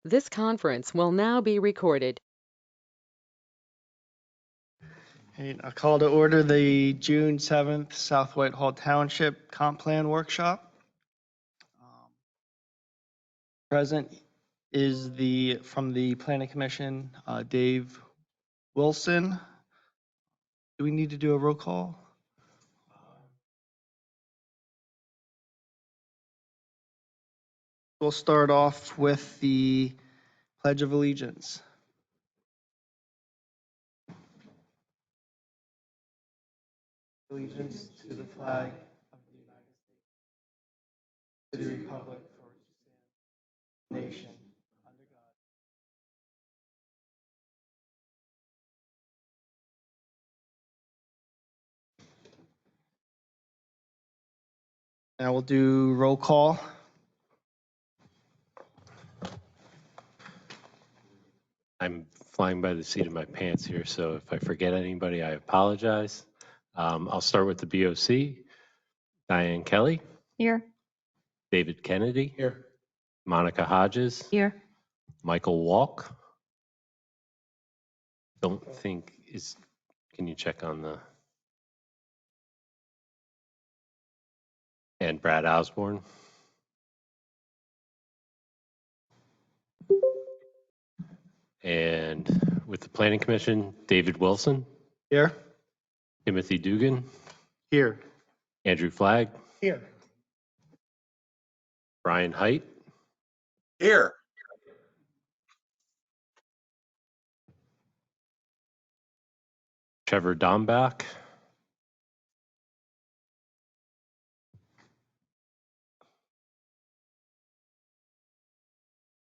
This conference will now be recorded. Hey, I'll call to order the June 7th South Whitehall Township Comp Plan Workshop. Present is from the Planning Commission, Dave Wilson. Do we need to do a roll call? We'll start off with the Pledge of Allegiance. Allegiance to the flag of the United States, to the republic for which it stands, nation, under God. Now we'll do roll call. I'm flying by the seat of my pants here, so if I forget anybody, I apologize. I'll start with the BOC. Diane Kelly. Here. David Kennedy. Here. Monica Hodges. Here. Michael Walk. Can you check on the... And Brad Osborne. And with the Planning Commission, David Wilson. Here. Timothy Dugan. Here. Andrew Flagg. Here. Brian Height. Here. Trevor Dombach.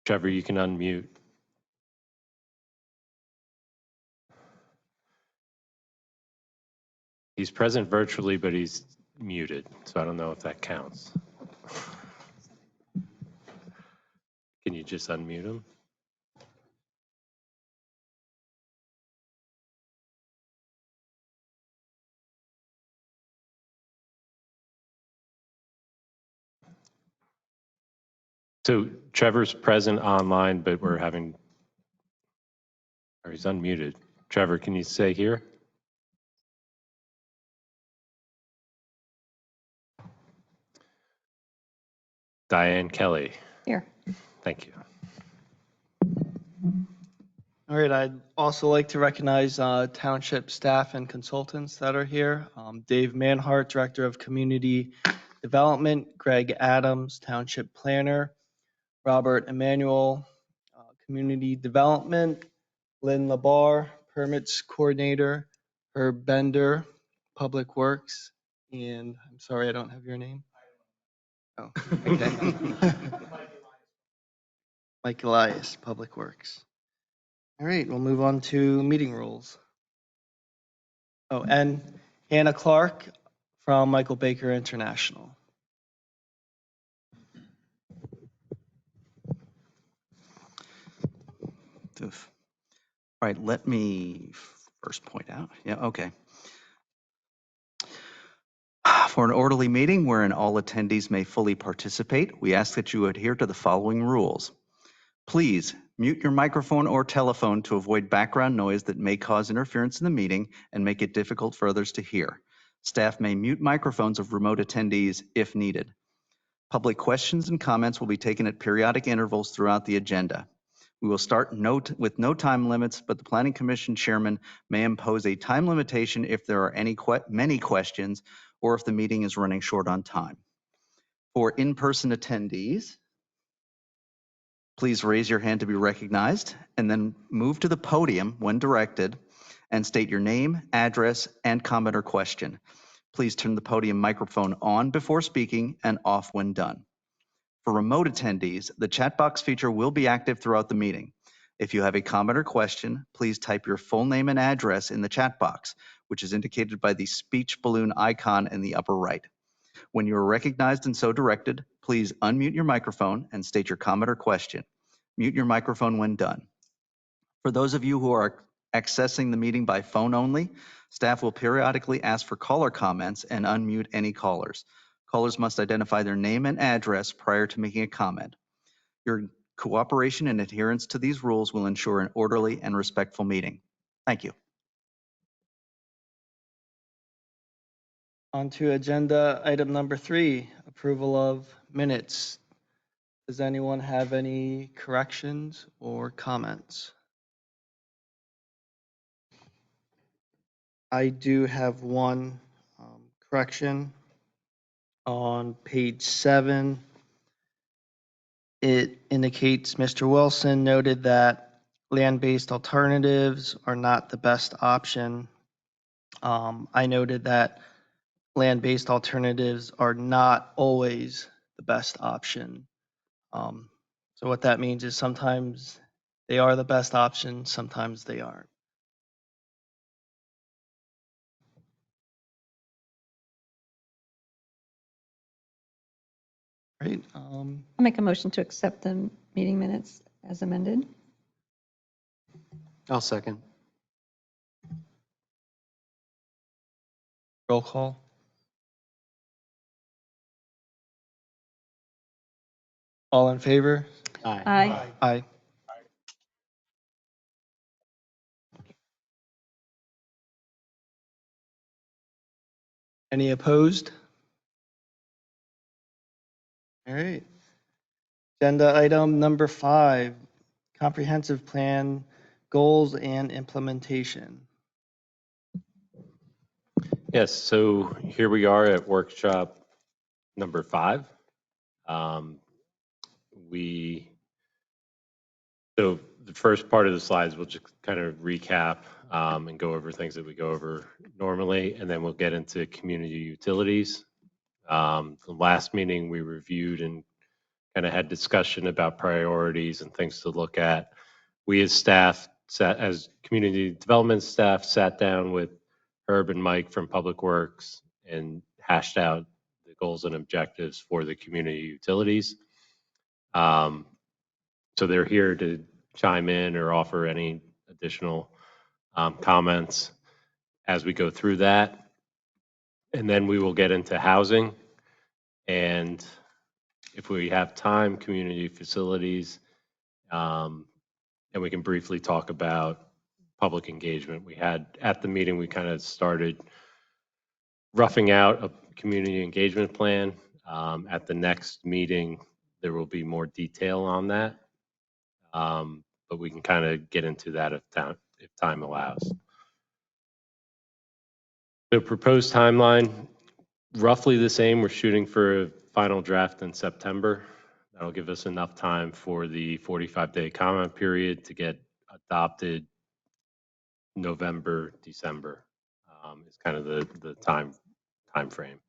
Trevor, you can unmute. He's present virtually, but he's muted, so I don't know if that counts. Can you just unmute him? So Trevor's present online, but he's unmuted. Trevor, can you say here? Diane Kelly. Here. Thank you. All right, I'd also like to recognize township staff and consultants that are here. Dave Manhart, Director of Community Development, Greg Adams, Township Planner, Robert Emanuel, Community Development, Lynn Labar, Permits Coordinator, Herb Bender, Public Works, and I'm sorry, I don't have your name. Oh, okay. Mike Elias, Public Works. All right, we'll move on to meeting rules. Oh, and Hannah Clark from Michael Baker International. All right, let me first point out. Yeah, okay. For an orderly meeting wherein all attendees may fully participate, we ask that you adhere to the following rules. Please mute your microphone or telephone to avoid background noise that may cause interference in the meeting and make it difficult for others to hear. Staff may mute microphones of remote attendees if needed. Public questions and comments will be taken at periodic intervals throughout the agenda. We will start with no time limits, but the Planning Commission Chairman may impose a time limitation if there are many questions or if the meeting is running short on time. For in-person attendees, please raise your hand to be recognized and then move to the podium when directed and state your name, address, and comment or question. Please turn the podium microphone on before speaking and off when done. For remote attendees, the chat box feature will be active throughout the meeting. If you have a comment or question, please type your full name and address in the chat box, which is indicated by the speech balloon icon in the upper right. When you are recognized and so directed, please unmute your microphone and state your comment or question. Mute your microphone when done. For those of you who are accessing the meeting by phone only, staff will periodically ask for caller comments and unmute any callers. Callers must identify their name and address prior to making a comment. Your Cooperation and adherence to these rules will ensure an orderly and respectful meeting. Thank you. On to agenda item number 3, approval of minutes. Does anyone have any corrections or comments? I do have one correction. On page 7, it indicates Mr. Wilson noted that land-based alternatives are not the best option. I noted that land-based alternatives are not always the best option. So what that means is sometimes they are the best option, sometimes they aren't. Right. I'll make a motion to accept the meeting minutes as amended. I'll second. Roll call. All in favor? Aye. Aye. Aye. Any opposed? All right. Agenda item number 5, comprehensive plan goals and implementation. Yes, so here we are at workshop number 5. So the first part of the slides, we'll just kind of recap and go over things that we go over normally, and then we'll get into community utilities. The last meeting we reviewed and kind of had discussion about priorities and things to look at. We as staff, as community development staff, sat down with Herb and Mike from Public Works and hashed out the goals and objectives for the community utilities. So they're here to chime in or offer any additional comments as we go through that. And then we will get into housing. And if we have time, community facilities. And we can briefly talk about public engagement. We had, at the meeting, we kind of started roughing out a community engagement plan. At the next meeting, there will be more detail on that. But we can kind of get into that if time allows. The proposed timeline, roughly the same. We're shooting for a final draft in September. That'll give us enough time for the 45-day comment period to get adopted November, December is kind of the time frame.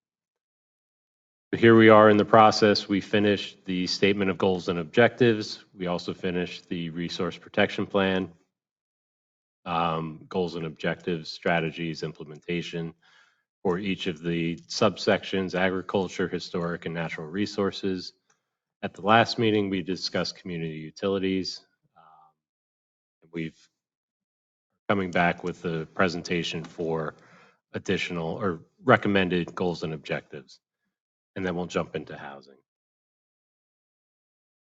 But here we are in the process. We finished the statement of goals and objectives. We also finished the resource protection plan, goals and objectives, strategies, implementation for each of the subsections: agriculture, historic, and natural resources. At the last meeting, we discussed community utilities. We've coming back with a presentation for additional or recommended goals and objectives. And then we'll jump into housing.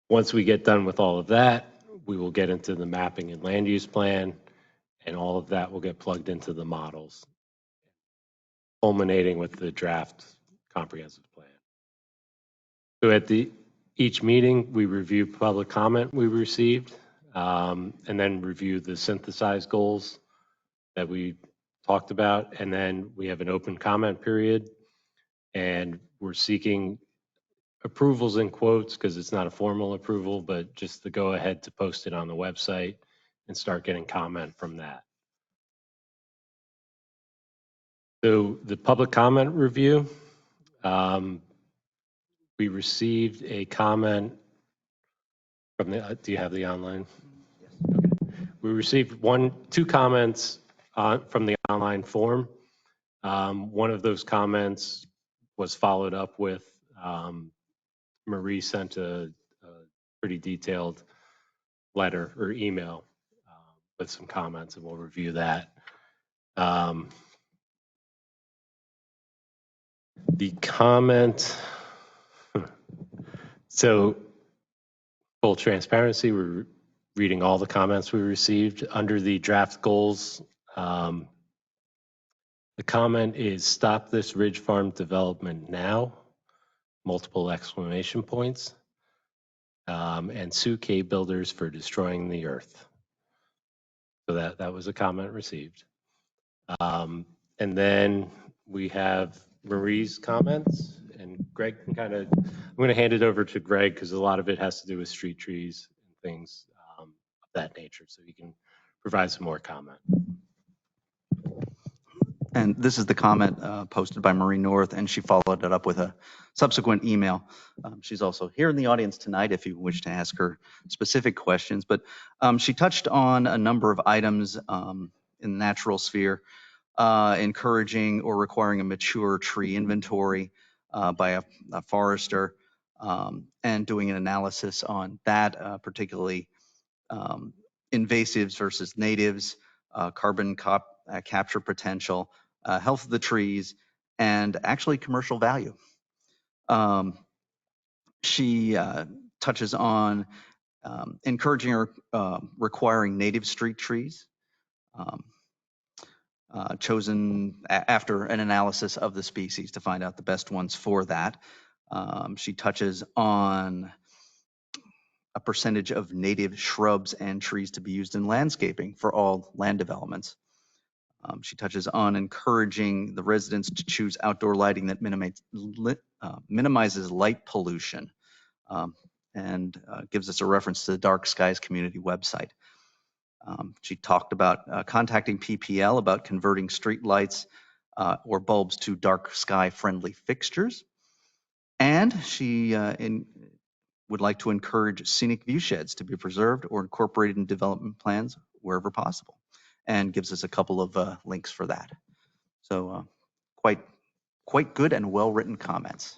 Once we get done with all of that, we will get into the mapping and land use plan, and all of that will get plugged into the models, culminating with the draft comprehensive plan. So at each meeting, we review public comment we received, and then review the synthesized goals that we talked about, and then we have an open comment period, and we're seeking approvals in quotes because it's not a formal approval, but just the go ahead to post it on the website and start getting comment from that. So the public comment review, we received a comment from the, do you have the online? Yes. Okay. We received two comments from the online form. One of those comments was followed up with, Marie sent a pretty detailed letter or email with some comments, and we'll review that. The comment, so Full transparency, we're reading all the comments we received under the draft goals. The comment is stop this ridge farm development now, multiple exclamation points, and sue cave builders for destroying the earth. So that was a comment received. And then we have Marie's comments, and Greg can kind of, I'm going to hand it over to Greg because a lot of it has to do with street trees and things of that nature. So he can provide some more comment. And this is the comment posted by Marie North, and she followed it up with a subsequent email. She's also here in the audience tonight if you wish to ask her specific questions. But she touched on a number of items in the natural sphere, encouraging or requiring a mature tree inventory by a forester, and doing an analysis on that, particularly invasives versus natives, carbon capture potential, health of the trees, and actually commercial value. She touches on encouraging or requiring native street trees, chosen after an analysis of the species to find out the best ones for that. She touches on a percentage of native shrubs and trees to be used in landscaping for all land developments. She touches on encouraging the residents to choose outdoor lighting that minimizes light pollution, and gives us a reference to the Dark Skies community website. She talked about contacting PPL about converting street lights or bulbs to dark sky friendly fixtures. And she would like to encourage scenic view sheds to be preserved or incorporated in development plans wherever possible, and gives us a couple of links for that. So quite good and well-written comments.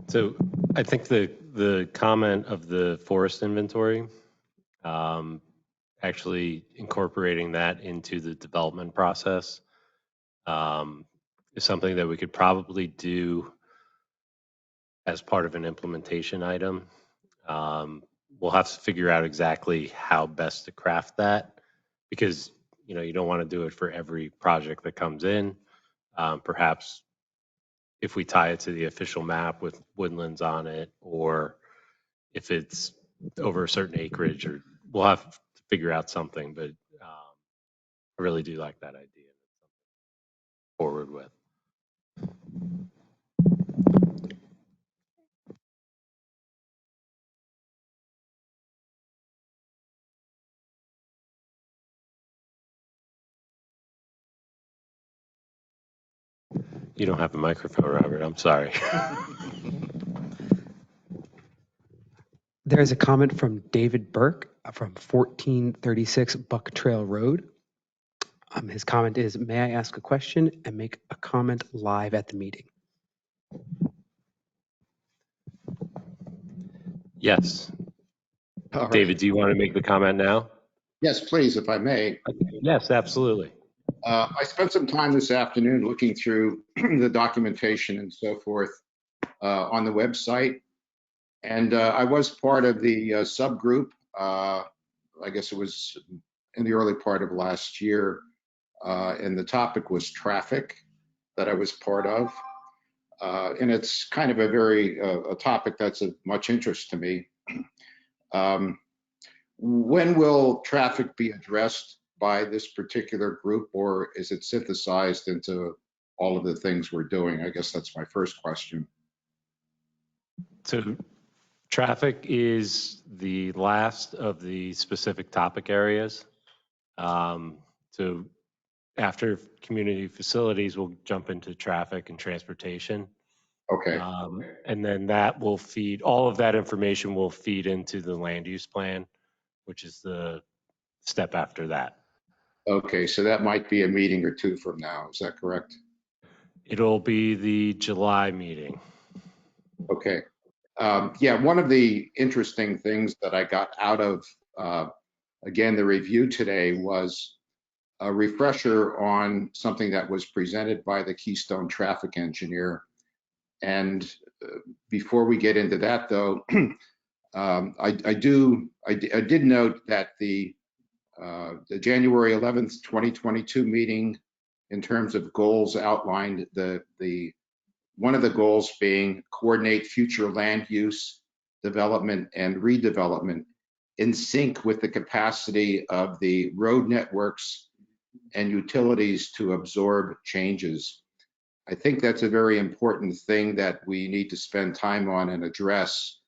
So I think the comment of the forest inventory, actually incorporating that into the development process, is something that we could probably do as part of an implementation item. We'll have to figure out exactly how best to craft that, because you don't want to do it for every project that comes in. Perhaps if we tie it to the official map with woodlands on it, or if it's over a certain acreage, or we'll have to figure out something. But I really do like that idea. Forward with. You don't have a microphone, Robert. I'm sorry. There is a comment from David Burke from 1436 Buck Trail Road. His comment is, may I ask a question and make a comment live at the meeting? Yes. All right. David, do you want to make the comment now? Yes, please, if I may. Yes, absolutely. I spent some time this afternoon looking through the documentation and so forth on the website. And I was part of the subgroup, I guess it was in the early part of last year. And the topic was traffic that I was part of. And it's kind of a topic that's of much interest to me. When will traffic be addressed by this particular group, or is it synthesized into all of the things we're doing? I guess that's my first question. So traffic is the last of the specific topic areas. So after community facilities, we'll jump into traffic and transportation. Okay. And then that will feed, all of that information will feed into the land use plan, which is the step after that. Okay, so that might be a meeting or two from now. Is that correct? It'll be the July meeting. Okay. Yeah, one of the interesting things that I got out of, again, the review today was a refresher on something that was presented by the Keystone traffic engineer. And before we get into that, though, I did note that the January 11th, 2022 meeting, in terms of goals, outlined one of the goals being coordinate future land use, development, and redevelopment in sync with the capacity of the road networks and utilities to absorb changes. I think that's a very important thing that we need to spend time on and address,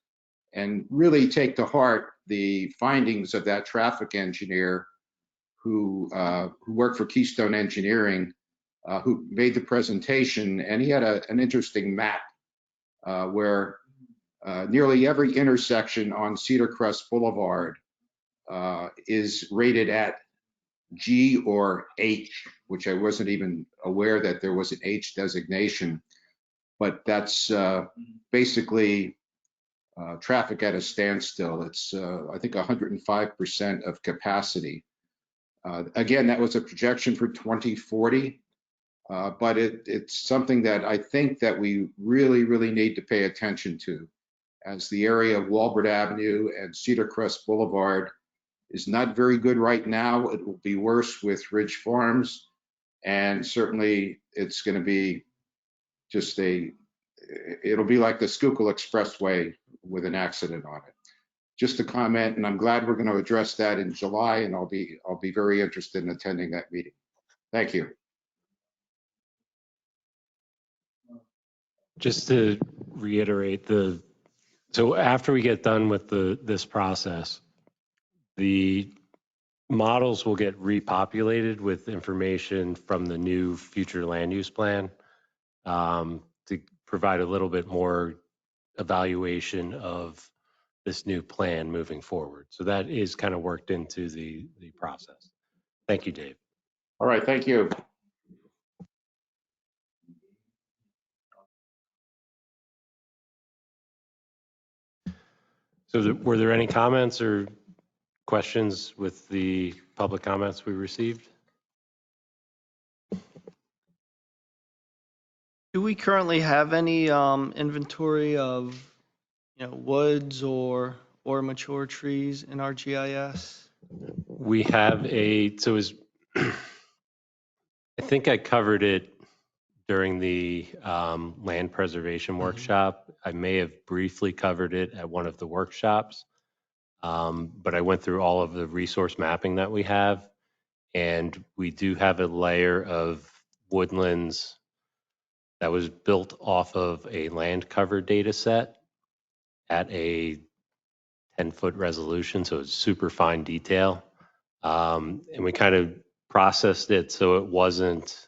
and really take to heart the findings of that traffic engineer who worked for Keystone Engineering, who made the presentation, and he had an interesting map where nearly every intersection on Cedar Crest Boulevard is rated at G or H, which I wasn't even aware that there was an H designation, but that's basically traffic at a standstill. It's, I think, 105% of capacity. Again, that was a projection for 2040, but it's something that I think that we really need to pay attention to, as the area of Walbert Avenue and Cedar Crest Boulevard is not very good right now. It will be worse with Ridge Farms, and certainly it's going to be just it'll be like the Schuylkill Expressway with an accident on it. Just a comment, and I'm glad we're going to address that in July, and I'll be very interested in attending that meeting. Thank you. Just to reiterate, so after we get done with this process, the models will get repopulated with information from the new future land use plan to provide a little bit more evaluation of this new plan moving forward. So that is kind of worked into the process. Thank you, Dave. All right, thank you. So were there any comments or questions with the public comments we received? Do we currently have any inventory of, woods or mature trees in our GIS? We have I think I covered it during the land preservation workshop. I may have briefly covered it at one of the workshops, but I went through all of the resource mapping that we have, and we do have a layer of woodlands that was built off of a land cover data set at a 10-foot resolution, so it's super fine detail. And we kind of processed it so it wasn't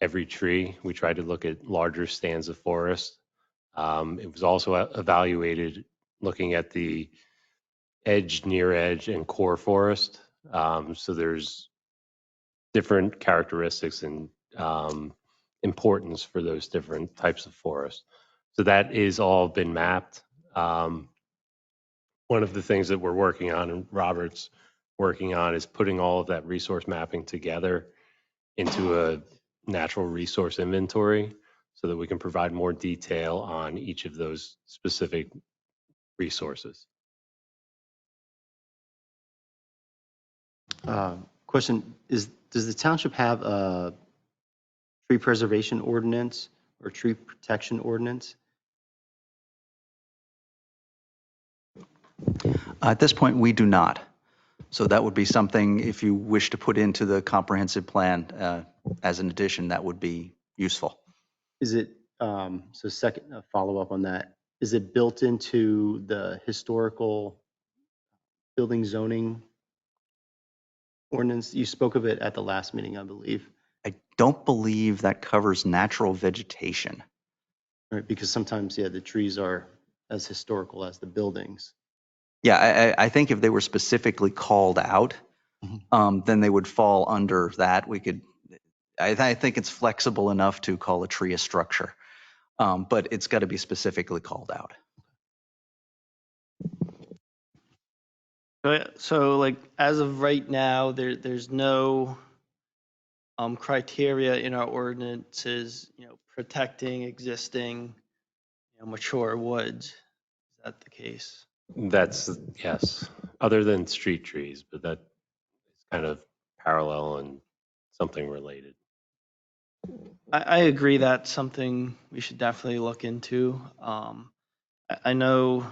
every tree. We tried to look at larger stands of forest. It was also evaluated looking at the edge, near edge, and core forest. So there's different characteristics and importance for those different types of forest. So that is all been mapped. One of the things that we're working on, and Robert's working on, is putting all of that resource mapping together into a natural resource inventory so that we can provide more detail on each of those specific resources. Question is, does the township have a tree preservation ordinance or tree protection ordinance? At this point, we do not. So that would be something, if you wish to put into the comprehensive plan as an addition, that would be useful. Is it, so second follow up on that, is it built into the historical building zoning ordinance? You spoke of it at the last meeting, I believe. I don't believe that covers natural vegetation. Right, because sometimes, yeah, the trees are as historical as the buildings. Yeah, I think if they were specifically called out, then they would fall under that. We could, I think it's flexible enough to call a tree a structure, but it's got to be specifically called out. So like, as of right now, there's no criteria in our ordinances, protecting existing, mature woods. Is that the case? That's, yes, other than street trees, but that is kind of parallel and something related. I agree that's something we should definitely look into. I know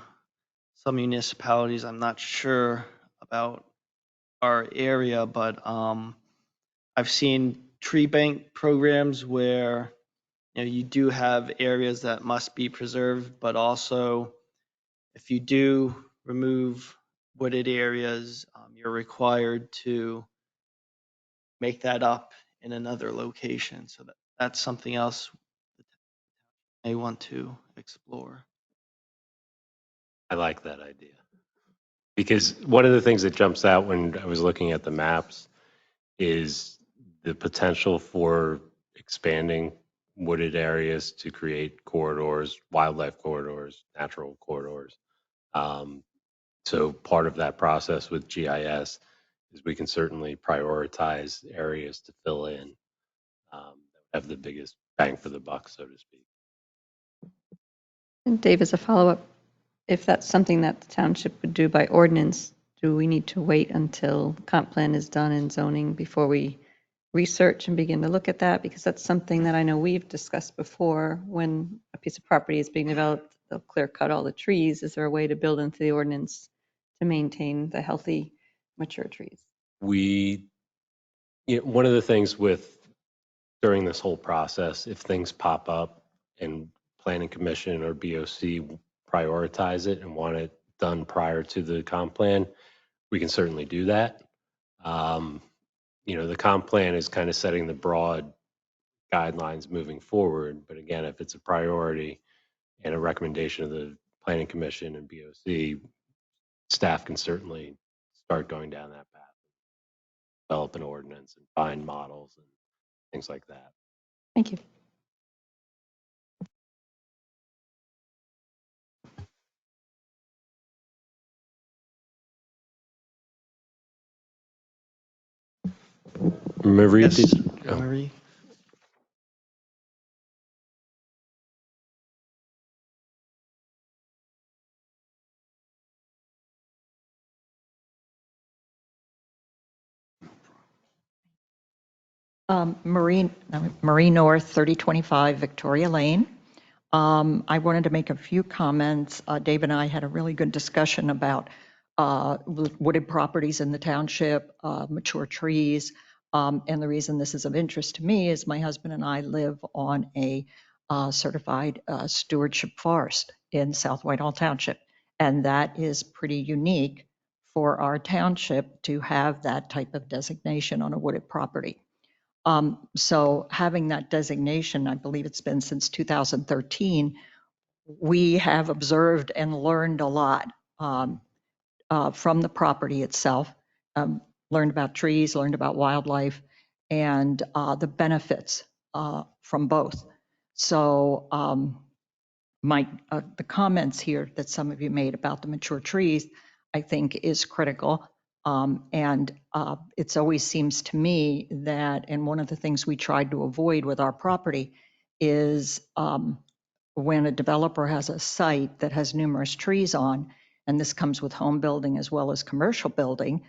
some municipalities, I'm not sure about our area, but I've seen tree bank programs where you do have areas that must be preserved, but also if you do remove wooded areas, you're required to make that up in another location. So that's something else I want to explore. I like that idea. Because one of the things that jumps out when I was looking at the maps is the potential for expanding wooded areas to create corridors, wildlife corridors, natural corridors. So part of that process with GIS is we can certainly prioritize areas to fill in, have the biggest bang for the buck, so to speak. And Dave, as a follow-up, if that's something that the township would do by ordinance, do we need to wait until comp plan is done in zoning before we research and begin to look at that? Because that's something that I know we've discussed before. When a piece of property is being developed, they'll clear cut all the trees. Is there a way to build into the ordinance to maintain the healthy, mature trees? One of the things during this whole process, if things pop up and Planning Commission or BOC prioritize it and want it done prior to the comp plan, we can certainly do that. The comp plan is kind of setting the broad guidelines moving forward. But again, if it's a priority and a recommendation of the Planning Commission and BOC, staff can certainly start going down that path, develop an ordinance and find models and things like that. Thank you. Marie, Yes, Marie. Marie North, 3025 Victoria Lane. I wanted to make a few comments. Dave and I had a really good discussion about wooded properties in the township, mature trees. And the reason this is of interest to me is my husband and I live on a certified stewardship forest in South Whitehall Township. And that is pretty unique for our township to have that type of designation on a wooded property. So having that designation, I believe it's been since 2013, we have observed and learned a lot from the property itself, learned about trees, learned about wildlife, and the benefits from both. So the comments here that some of you made about the mature trees, I think is critical. And it's always seems to me that, and one of the things we tried to avoid with our property is when a developer has a site that has numerous trees on, and this comes with home building as well as commercial building,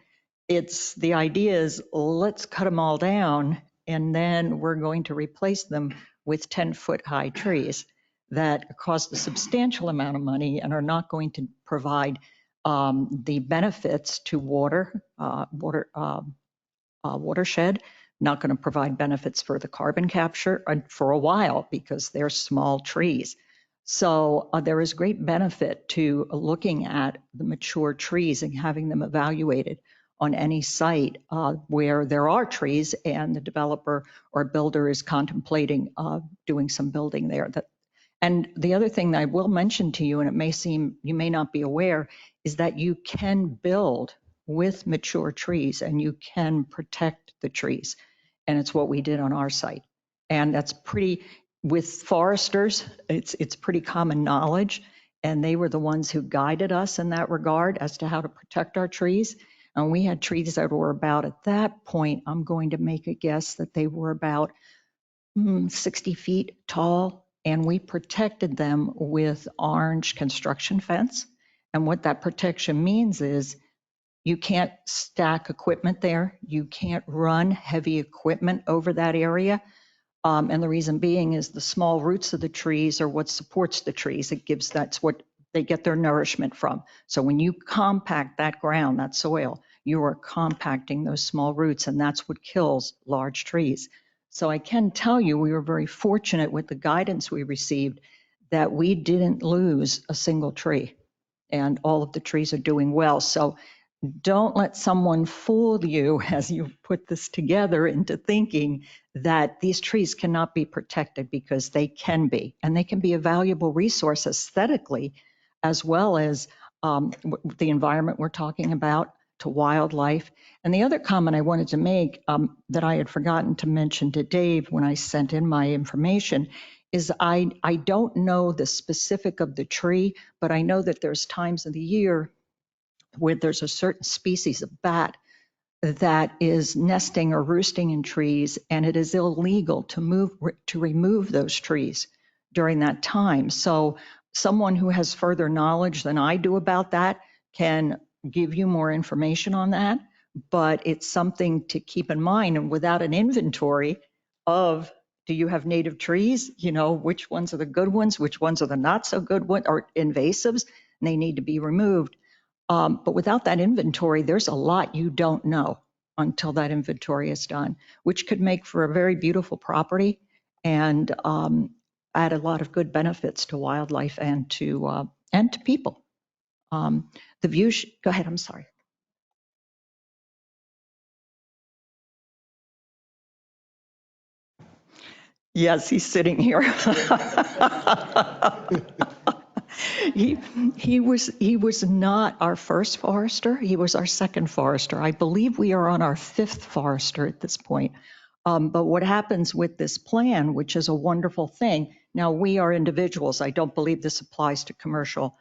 the idea is let's cut them all down and then we're going to replace them with 10-foot high trees that cost a substantial amount of money and are not going to provide the benefits to watershed, not going to provide benefits for the carbon capture for a while because they're small trees. So there is great benefit to looking at the mature trees and having them evaluated on any site where there are trees and the developer or builder is contemplating doing some building there. And the other thing that I will mention to you, and it may seem you may not be aware, is that you can build with mature trees and you can protect the trees. And it's what we did on our site. And that's pretty, with foresters, it's pretty common knowledge. And they were the ones who guided us in that regard as to how to protect our trees. And we had trees that were about, at that point, I'm going to make a guess that they were about 60 feet tall and we protected them with orange construction fence. And what that protection means is you can't stack equipment there. You can't run heavy equipment over that area. And the reason being is the small roots of the trees are what supports the trees. That's what they get their nourishment from. So when you compact that ground, that soil, you are compacting those small roots, and that's what kills large trees. So I can tell you we were very fortunate with the guidance we received that we didn't lose a single tree, and all of the trees are doing well. So don't let someone fool you as you put this together into thinking that these trees cannot be protected, because they can be, and they can be a valuable resource aesthetically, as well as the environment we're talking about, to wildlife. And the other comment I wanted to make that I had forgotten to mention to Dave when I sent in my information is I don't know the specific of the tree, but I know that there's times of the year where there's a certain species of bat that is nesting or roosting in trees, and it is illegal to remove those trees during that time. So someone who has further knowledge than I do about that can give you more information on that, but it's something to keep in mind. And without an inventory of, do you have native trees? You know, which ones are the good ones? Which ones are the not so good ones, or invasives, and they need to be removed. But without that inventory, there's a lot you don't know until that inventory is done, which could make for a very beautiful property and add a lot of good benefits to wildlife and to people. The view, go ahead, I'm sorry. Yes, he's sitting here. He was not our first forester. He was our second forester. I believe we are on our fifth forester at this point. But what happens with this plan, which is a wonderful thing, now we are individuals. I don't believe this applies to commercial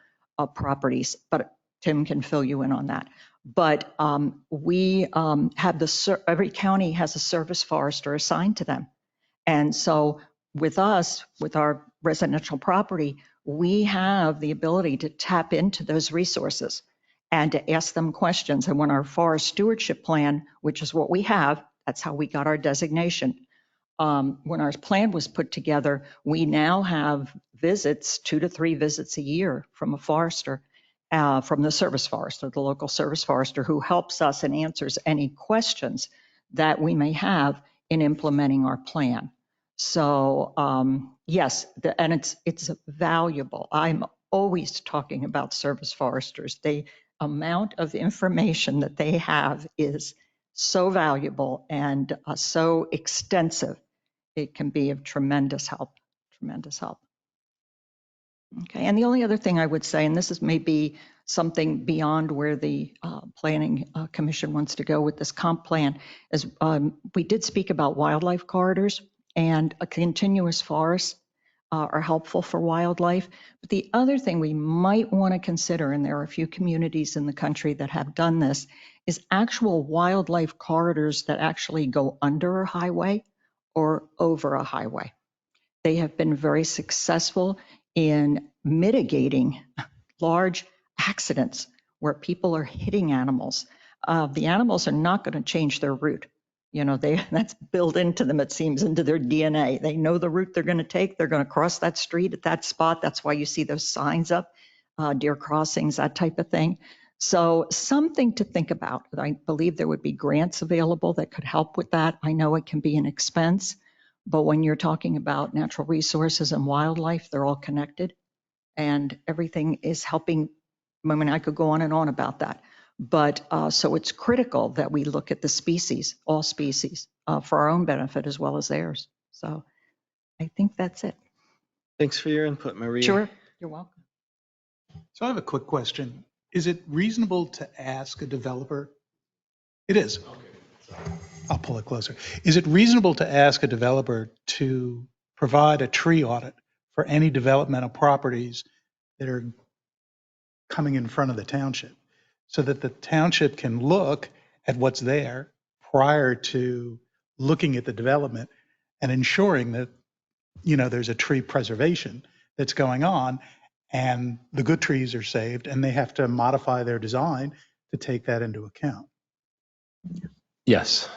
properties, but Tim can fill you in on that. But we have every county has a service forester assigned to them. And so with us, with our residential property, we have the ability to tap into those resources and to ask them questions. And when our forest stewardship plan, which is what we have, that's how we got our designation. When our plan was put together, we now have visits, 2 to 3 visits a year from a forester, from the service forester, the local service forester, who helps us and answers any questions that we may have in implementing our plan. So yes, and it's valuable. I'm always talking about service foresters. The amount of information that they have is so valuable and so extensive. It can be of tremendous help, tremendous help. Okay, and the only other thing I would say, and this is maybe something beyond where the Planning Commission wants to go with this comp plan, is we did speak about wildlife corridors, and a continuous forest are helpful for wildlife. But the other thing we might want to consider, and there are a few communities in the country that have done this, is actual wildlife corridors that actually go under a highway or over a highway. They have been very successful in mitigating large accidents where people are hitting animals. The animals are not going to change their route. You know, that's built into them, it seems, into their DNA. They know the route they're going to take. They're going to cross that street at that spot. That's why you see those signs up, deer crossings, that type of thing. So something to think about. I believe there would be grants available that could help with that. I know it can be an expense, but when you're talking about natural resources and wildlife, they're all connected, and everything is helping. I mean, I could go on and on about that. But so it's critical that we look at the species, all species, for our own benefit as well as theirs. So I think that's it. Thanks for your input, Marie. Sure, you're welcome. So I have a quick question. Is it reasonable to ask a developer? It is. I'll pull it closer. Is it reasonable to ask a developer to provide a tree audit for any developmental properties that are coming in front of the township, so that the township can look at what's there prior to looking at the development and ensuring that there's a tree preservation that's going on, and the good trees are saved, and they have to modify their design to take that into account. Yes.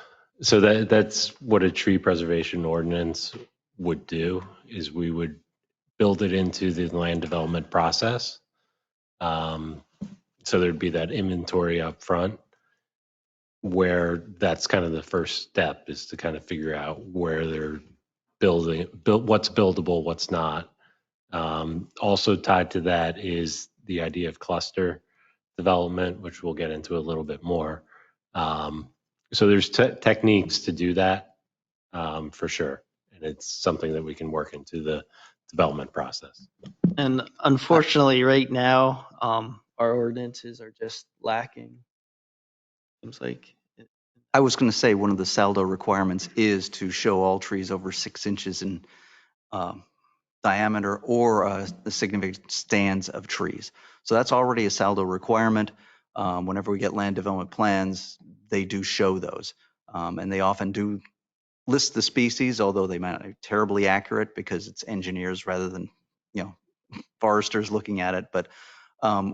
So that's what a tree preservation ordinance would do, is we would build it into the land development process. So there'd be that inventory up front, where that's kind of the first step, is to kind of figure out where they're what's buildable, what's not. Also tied to that is the idea of cluster development, which we'll get into a little bit more. So there's techniques to do that, for sure. And it's something that we can work into the development process. And unfortunately, right now, our ordinances are just lacking. Seems like. I was going to say one of the SALDO requirements is to show all trees over 6 inches in diameter or the significant stands of trees. So that's already a SALDO requirement. Whenever we get land development plans, they do show those. And they often do list the species, although they might not be terribly accurate because it's engineers rather than, foresters looking at it. But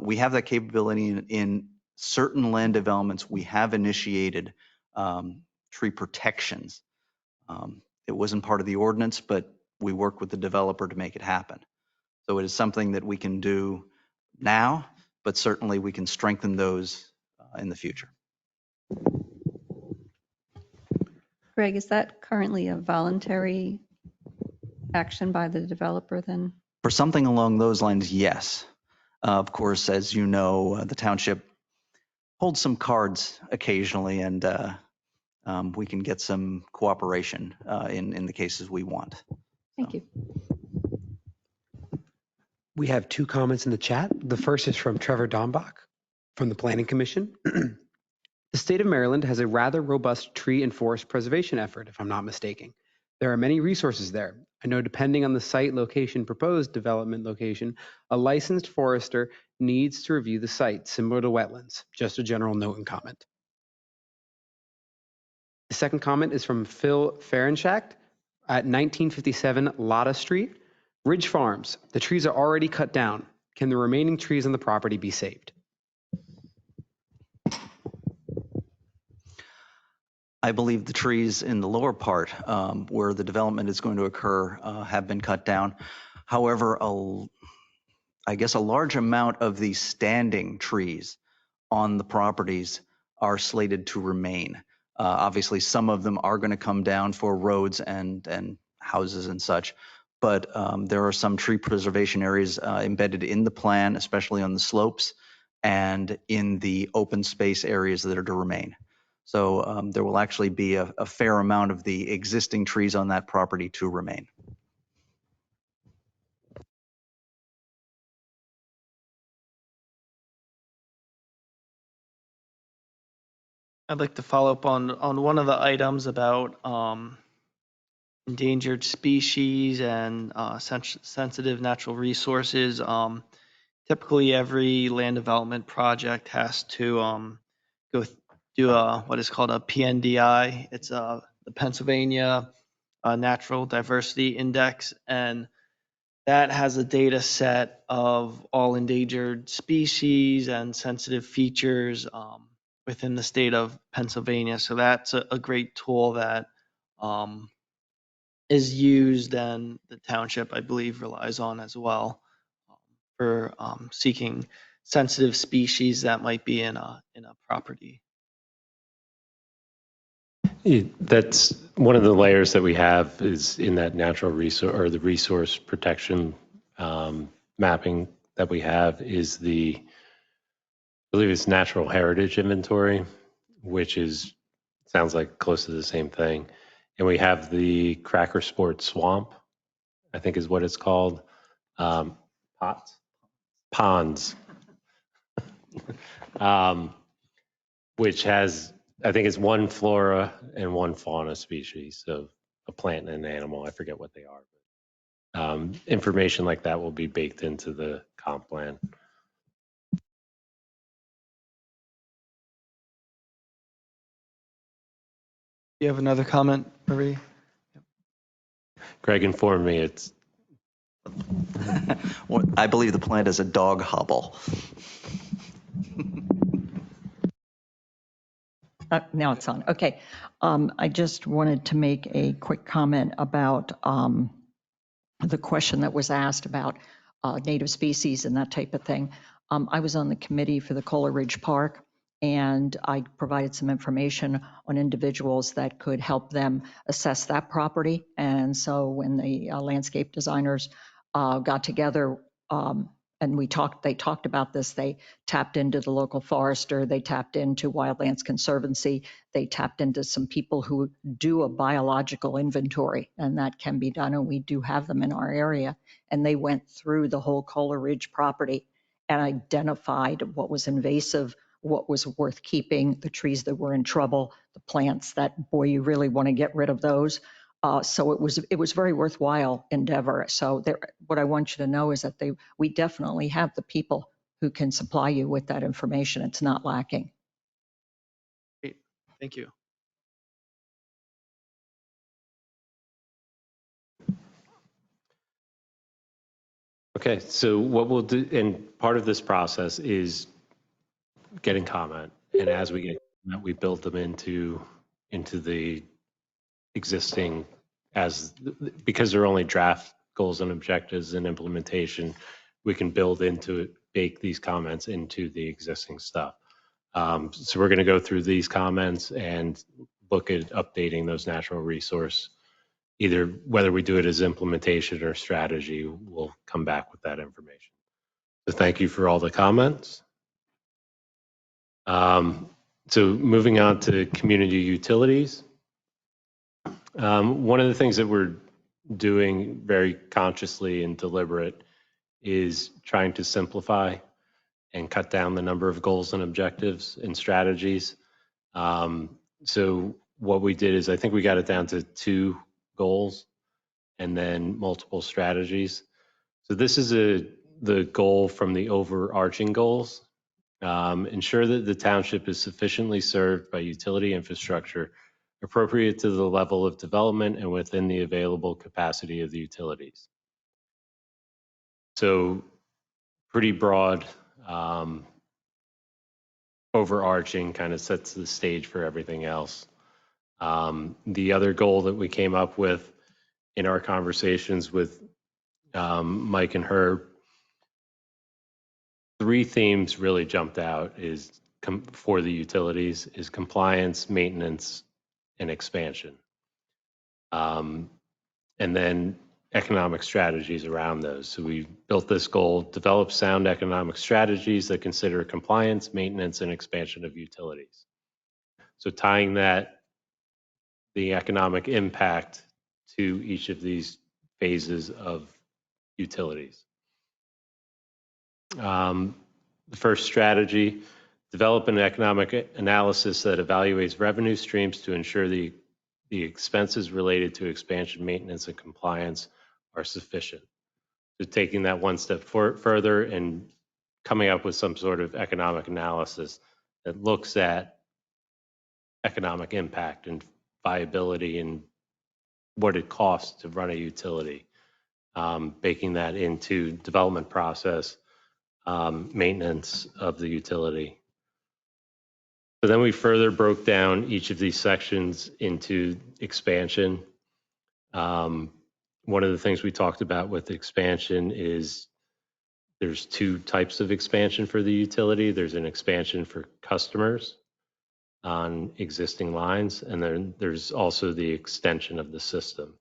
we have that capability in certain land developments. We have initiated tree protections. It wasn't part of the ordinance, but we work with the developer to make it happen. So it is something that we can do now, but certainly we can strengthen those in the future. Greg, is that currently a voluntary action by the developer then? For something along those lines, yes. Of course, as you know, the township holds some cards occasionally, and we can get some cooperation in the cases we want. Thank you. We have 2 comments in the chat. The first is from Trevor Dombach from the Planning Commission. The state of Maryland has a rather robust tree and forest preservation effort, if I'm not mistaken. There are many resources there. I know depending on the site location, proposed development location, a licensed forester needs to review the site, similar to wetlands. Just a general note and comment. The second comment is from Phil Ferenschak at 1957 Lotta Street. Ridge Farms, the trees are already cut down. Can the remaining trees on the property be saved? I believe the trees in the lower part where the development is going to occur have been cut down. However, I guess a large amount of the standing trees on the properties are slated to remain. Obviously, some of them are going to come down for roads and houses and such, but there are some tree preservation areas embedded in the plan, especially on the slopes and in the open space areas that are to remain. So there will actually be a fair amount of the existing trees on that property to remain. I'd like to follow up on one of the items about endangered species and sensitive natural resources. Typically, every land development project has to do what is called a PNDI. It's the Pennsylvania Natural Diversity Index, and that has a data set of all endangered species and sensitive features within the state of Pennsylvania. So that's a great tool that is used, and the township, I believe, relies on as well for seeking sensitive species that might be in a property. That's one of the layers that we have is in that natural resource or the resource protection mapping that we have is I believe it's natural heritage inventory, which sounds like close to the same thing. And we have the Cracker Sport Swamp, I think is what it's called. Ponds. Which has, I think it's one flora and one fauna species, so a plant and an animal. I forget what they are. Information like that will be baked into the comp plan. You have another comment, Marie? Greg informed me it's I believe the plant is a dog hobble. Now it's on. Okay. I just wanted to make a quick comment about the question that was asked about native species and that type of thing. I was on the committee for the Coleridge Park, and I provided some information on individuals that could help them assess that property. And so when the landscape designers got together, and they talked about this. They tapped into the local forester, they tapped into Wildlands Conservancy, they tapped into some people who do a biological inventory, and that can be done, and we do have them in our area. And they went through the whole Coleridge property and identified what was invasive, what was worth keeping, the trees that were in trouble, the plants that, boy, you really want to get rid of those. So it was very worthwhile endeavor. So what I want you to know is that we definitely have the people who can supply you with that information. It's not lacking. Great. Thank you. okay. So what we'll do, and part of this process is getting comment, and as we get comment, we build them into the existing because they're only draft goals and objectives and implementation. We can build into it, bake these comments into the existing stuff. So we're going to go through these comments and look at updating those natural resource, either whether we do it as implementation or strategy. We'll come back with that information. So thank you for all the comments. So moving on to community utilities. One of the things that we're doing very consciously and deliberate is trying to simplify and cut down the number of goals and objectives and strategies. So what we did is I think we got it down to 2 goals and then multiple strategies. So this is the goal from the overarching goals. Ensure that the township is sufficiently served by utility infrastructure appropriate to the level of development and within the available capacity of the utilities. So pretty broad, overarching, kind of sets the stage for everything else. The other goal that we came up with in our conversations with Mike and Herb, 3 themes really jumped out for the utilities is compliance, maintenance, and expansion. And then economic strategies around those. So we built this goal, develop sound economic strategies that consider compliance, maintenance, and expansion of utilities. So tying the economic impact to each of these phases of utilities. The first strategy, develop an economic analysis that evaluates revenue streams to ensure the expenses related to expansion, maintenance, and compliance are sufficient. So taking that one step further and coming up with some sort of economic analysis that looks at economic impact and viability and what it costs to run a utility, baking that into development process, maintenance of the utility. So then we further broke down each of these sections into expansion. One of the things we talked about with expansion is there's 2 types of expansion for the utility. There's an expansion for customers on existing lines, and then there's also the extension of the system.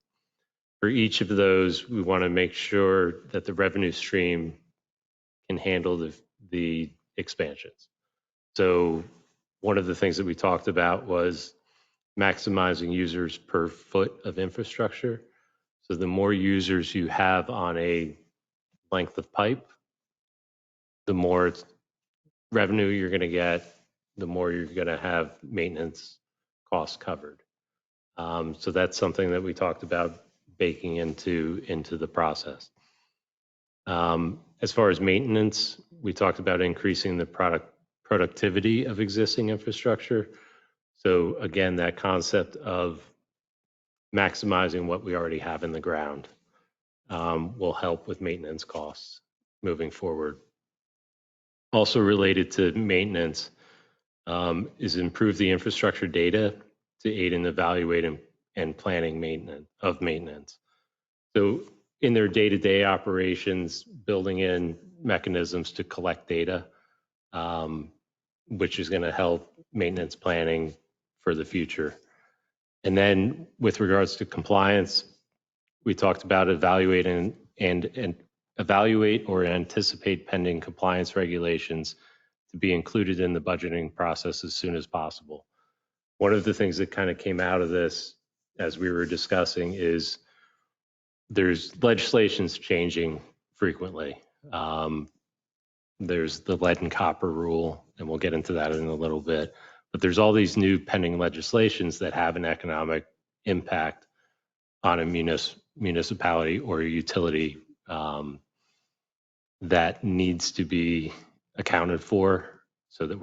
For each of those, we want to make sure that the revenue stream can handle the expansions. So one of the things that we talked about was maximizing users per foot of infrastructure. So the more users you have on a length of pipe, the more revenue you're going to get, the more you're going to have maintenance costs covered. So that's something that we talked about baking into the process. As far as maintenance, we talked about increasing the productivity of existing infrastructure. So again, that concept of maximizing what we already have in the ground will help with maintenance costs moving forward. Also related to maintenance is improve the infrastructure data to aid in evaluating and planning maintenance. So in their day-to-day operations, building in mechanisms to collect data, which is going to help maintenance planning for the future. And then with regards to compliance, we talked about evaluating and evaluate or anticipate pending compliance regulations to be included in the budgeting process as soon as possible. One of the things that kind of came out of this as we were discussing is there's legislations changing frequently. There's the lead and copper rule, and we'll get into that in a little bit. But there's all these new pending legislations that have an economic impact on a municipality or a utility that needs to be accounted for, so that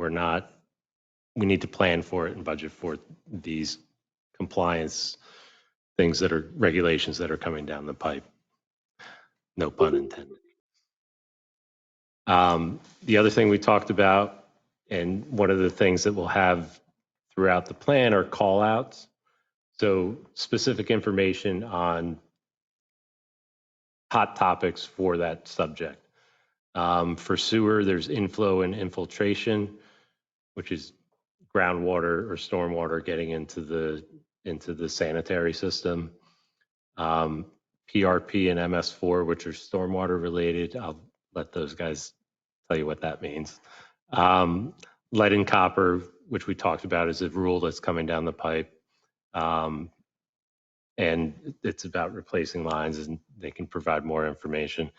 we need to plan for it and budget for these compliance things that are regulations that are coming down the pipe. No pun intended. The other thing we talked about, and one of the things that we'll have throughout the plan, are call outs. So specific information on hot topics for that subject. For sewer, there's inflow and infiltration, which is groundwater or stormwater getting into the sanitary system. PRP and MS4, which are stormwater related. I'll let those guys tell you what that means. Lead and copper, which we talked about, is a rule that's coming down the pipe. And it's about replacing lines, and they can provide more information.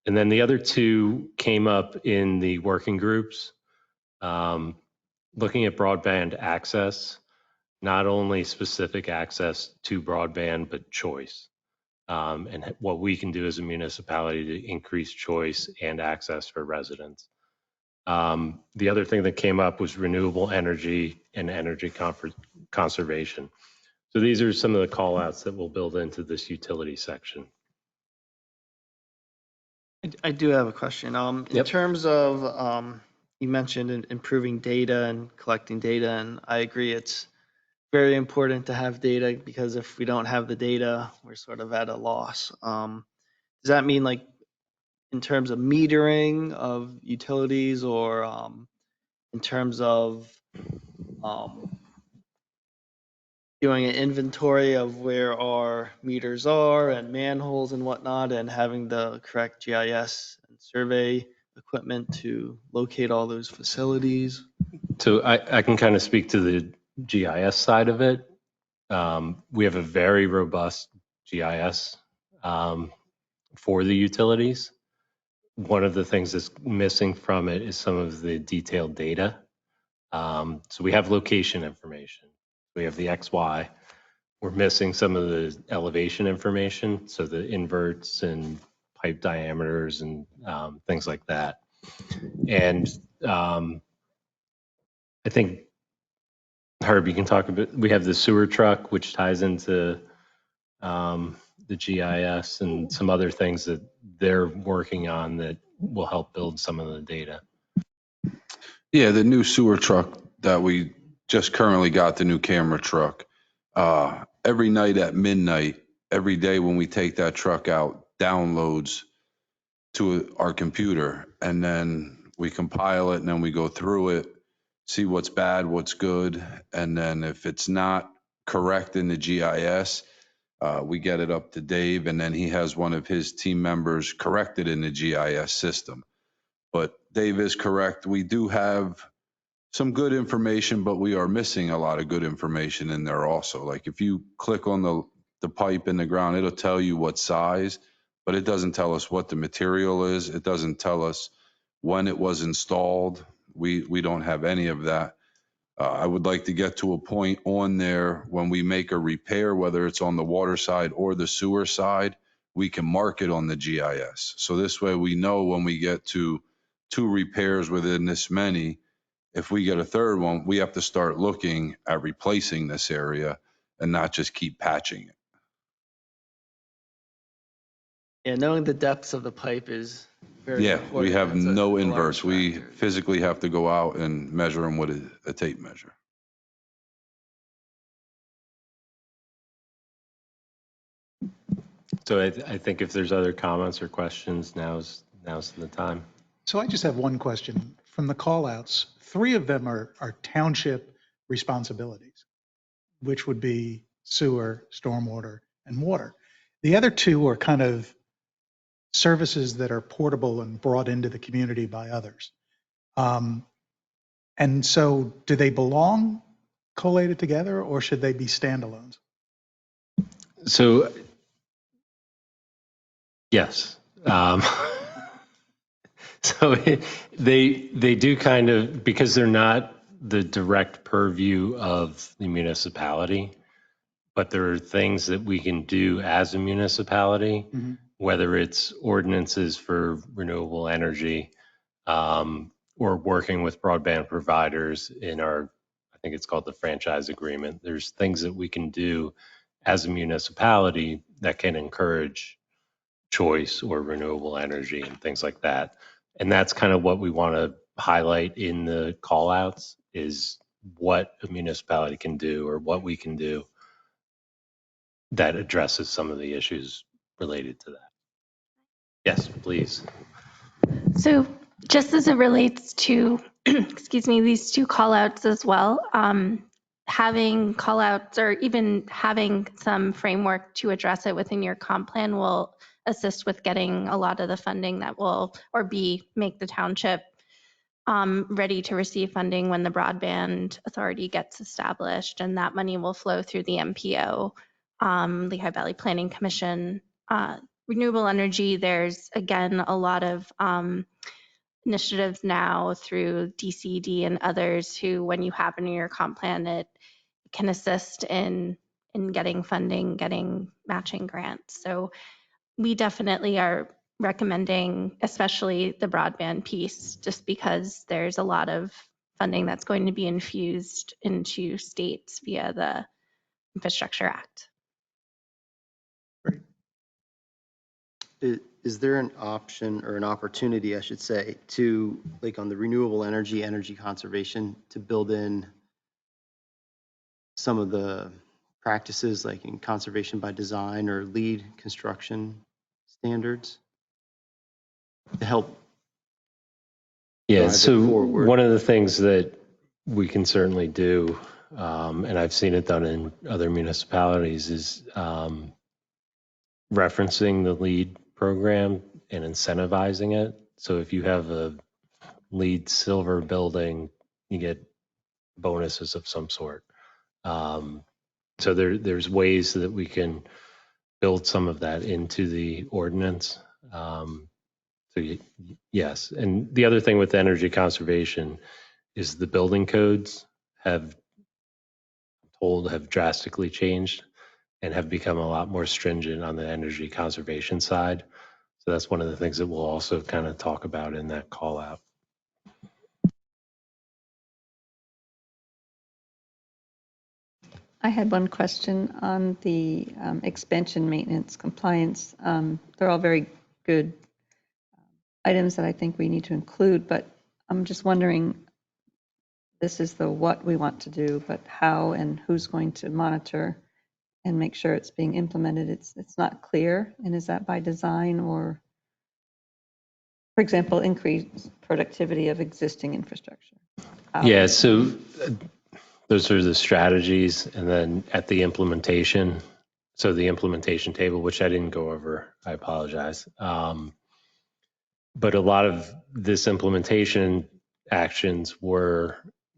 And then the other two came up in the working groups, looking at broadband access, not only specific access to broadband, but choice. And what we can do as a municipality to increase choice and access for residents. The other thing that came up was renewable energy and energy conservation. So these are some of the call outs that we'll build into this utility section. I do have a question. In Yep. terms of, you mentioned improving data and collecting data, and I agree it's very important to have data, because if we don't have the data, we're sort of at a loss. Does that mean, like, in terms of metering of utilities, or in terms of doing an inventory of where our meters are and manholes and whatnot, and having the correct GIS and survey equipment to locate all those facilities? So I can kind of speak to the GIS side of it. We have a very robust GIS for the utilities. One of the things that's missing from it is some of the detailed data. So we have location information. We have the XY. We're missing some of the elevation information, so the inverts and pipe diameters and things like that. And I think, Herb, you can talk a bit. We have the sewer truck, which ties into the GIS and some other things that they're working on that will help build some of the data. Yeah, the new sewer truck that we just currently got, the new camera truck. Every night at midnight, every day when we take that truck out, downloads to our computer, and then we compile it, and then we go through it, see what's bad, what's good, and then if it's not correct in the GIS, we get it up to Dave, and then he has one of his team members correct it in the GIS system. But Dave is correct. We do have some good information, but we are missing a lot of good information in there also. Like if you click on the pipe in the ground, it'll tell you what size, but it doesn't tell us what the material is. It doesn't tell us when it was installed. We don't have any of that. I would like to get to a point on there when we make a repair, whether it's on the water side or the sewer side, we can mark it on the GIS. So this way we know when we get to 2 repairs within this many, if we get a third one, we have to start looking at replacing this area and not just keep patching it. Yeah, knowing the depths of the pipe is very Yeah, important. we have That's a no large inverse. We factor. physically have to go out and measure them with a tape measure. So I think if there's other comments or questions, now's the time. So I just have one question. From the call-outs, 3 of them are township responsibilities, which would be sewer, stormwater, and water. The other 2 are kind of services that are portable and brought into the community by others. And so do they belong collated together, or should they be standalones? So, yes. So they do kind of, because they're not the direct purview of the municipality, but there are things that we can do as a municipality, whether it's ordinances for renewable energy, or working with broadband providers in our, I think it's called the franchise agreement. There's things that we can do as a municipality that can encourage choice or renewable energy and things like that. And that's kind of what we want to highlight in the call outs, is what a municipality can do or what we can do that addresses some of the issues related to that. Yes, please. So just as it relates to, excuse me, these 2 call outs as well, having call outs or even having some framework to address it within your comp plan will assist with getting a lot of the funding that will, or make the township ready to receive funding when the broadband authority gets established, and that money will flow through the MPO, Lehigh Valley Planning Commission. Renewable energy, there's again a lot of initiatives now through DCD and others who, when you have it in your comp plan, it can assist in getting funding, getting matching grants. So we definitely are recommending, especially the broadband piece, just because there's a lot of funding that's going to be infused into states via the Infrastructure Act. Is there an option or an opportunity, I should say, to, like on the renewable energy conservation, to build in some of the practices like in conservation by design or lead construction standards to help? Yeah, drive it so forward? one of the things that we can certainly do, and I've seen it done in other municipalities, is referencing the LEED program and incentivizing it. So if you have a LEED silver building, you get bonuses of some sort. So there's ways that we can build some of that into the ordinance. Yes, and the other thing with energy conservation is the building codes have drastically changed and have become a lot more stringent on the energy conservation side. So that's one of the things that we'll also kind of talk about in that call out. I had one question on the expansion maintenance compliance. They're all very good items that I think we need to include, but I'm just wondering, this is the what we want to do, but how and who's going to monitor and make sure it's being implemented. It's not clear. And is that by design, or, for example, increase productivity of existing infrastructure? Yeah, so those are the strategies, and then at the implementation, so the implementation table, which I didn't go over, I apologize. But a lot of this implementation actions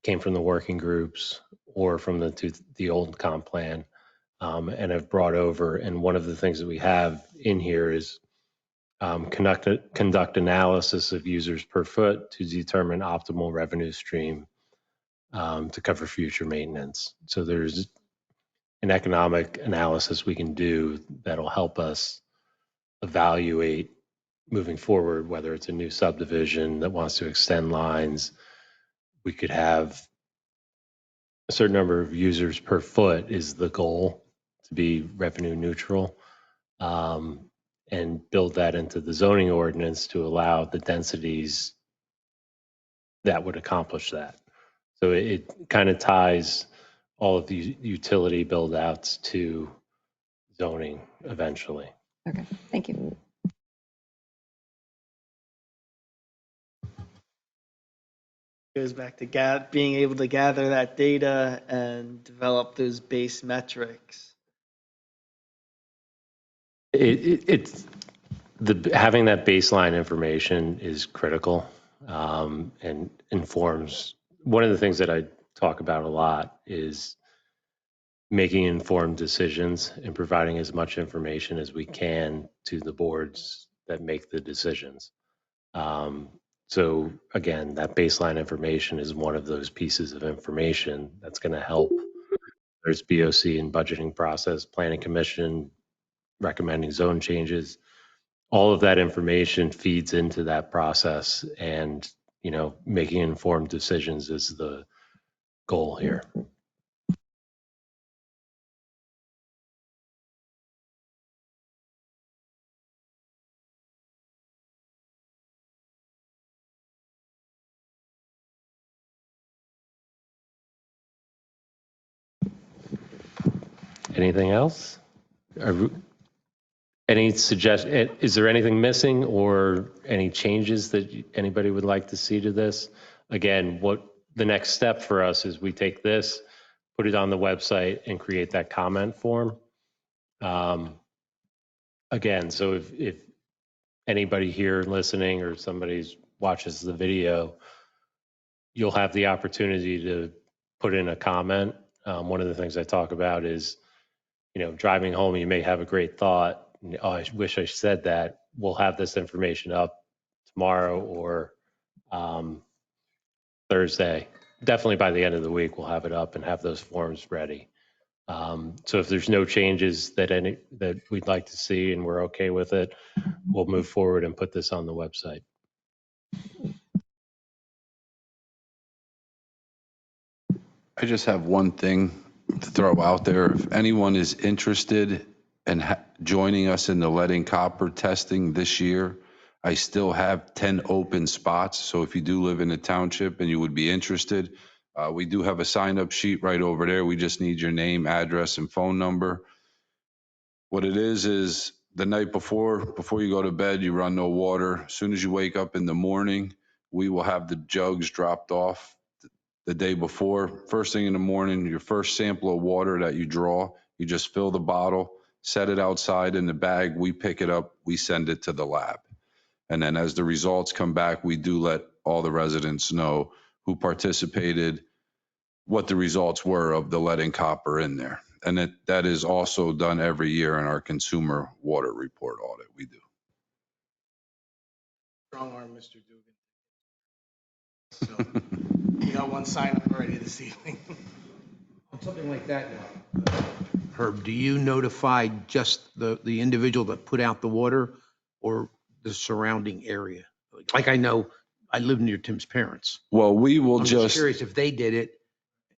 came from the working groups or from the old comp plan, and have brought over. And one of the things that we have in here is conduct analysis of users per foot to determine optimal revenue stream to cover future maintenance. So there's an economic analysis we can do that'll help us evaluate moving forward, whether it's a new subdivision that wants to extend lines. We could have a certain number of users per foot is the goal, to be revenue neutral. and build that into the zoning ordinance to allow the densities that would accomplish that. So it kind of ties all of the utility build outs to zoning eventually. Okay, thank you. Goes back to being able to gather that data and develop those base metrics. It's having that baseline information is critical, and informs. One of the things that I talk about a lot is making informed decisions and providing as much information as we can to the boards that make the decisions. So again, that baseline information is one of those pieces of information that's going to help. There's BOC and budgeting process, planning commission, recommending zone changes. All of that information feeds into that process, and, you know, making informed decisions is the goal here. Anything else? Any suggestion? Is there anything missing or any changes that anybody would like to see to this? Again, what the next step for us is we take this, put it on the website, and create that comment form. Again, so if anybody here listening or somebody watches the video, you'll have the opportunity to put in a comment. One of the things I talk about is, you know, driving home, you may have a great thought. Oh, I wish I said that. We'll have this information up tomorrow or Thursday. Definitely by the end of the week, we'll have it up and have those forms ready. So if there's no changes that we'd like to see and we're okay with it, we'll move forward and put this on the website. I just have one thing to throw out there. If anyone is interested in joining us in the lead and copper testing this year, I still have 10 open spots. So if you do live in the township and you would be interested, we do have a sign-up sheet right over there. We just need your name, address, and phone number. What it is the night before you go to bed, you run no water. As soon as you wake up in the morning, we will have the jugs dropped off the day before. First thing in the morning, your first sample of water that you draw, you just fill the bottle, set it outside in the bag. We pick it up, we send it to the lab. And then as the results come back, we do let all the residents know who participated, what the results were of the lead and copper in there. And that is also done every year in our consumer water report audit we do. Strong arm, Mr. Dugan. So we got one sign up already this evening. On something like that now, Herb, do you notify just the individual that put out the water or the surrounding area? Like I know I live near Tim's parents. Well, we will I'm just curious if they did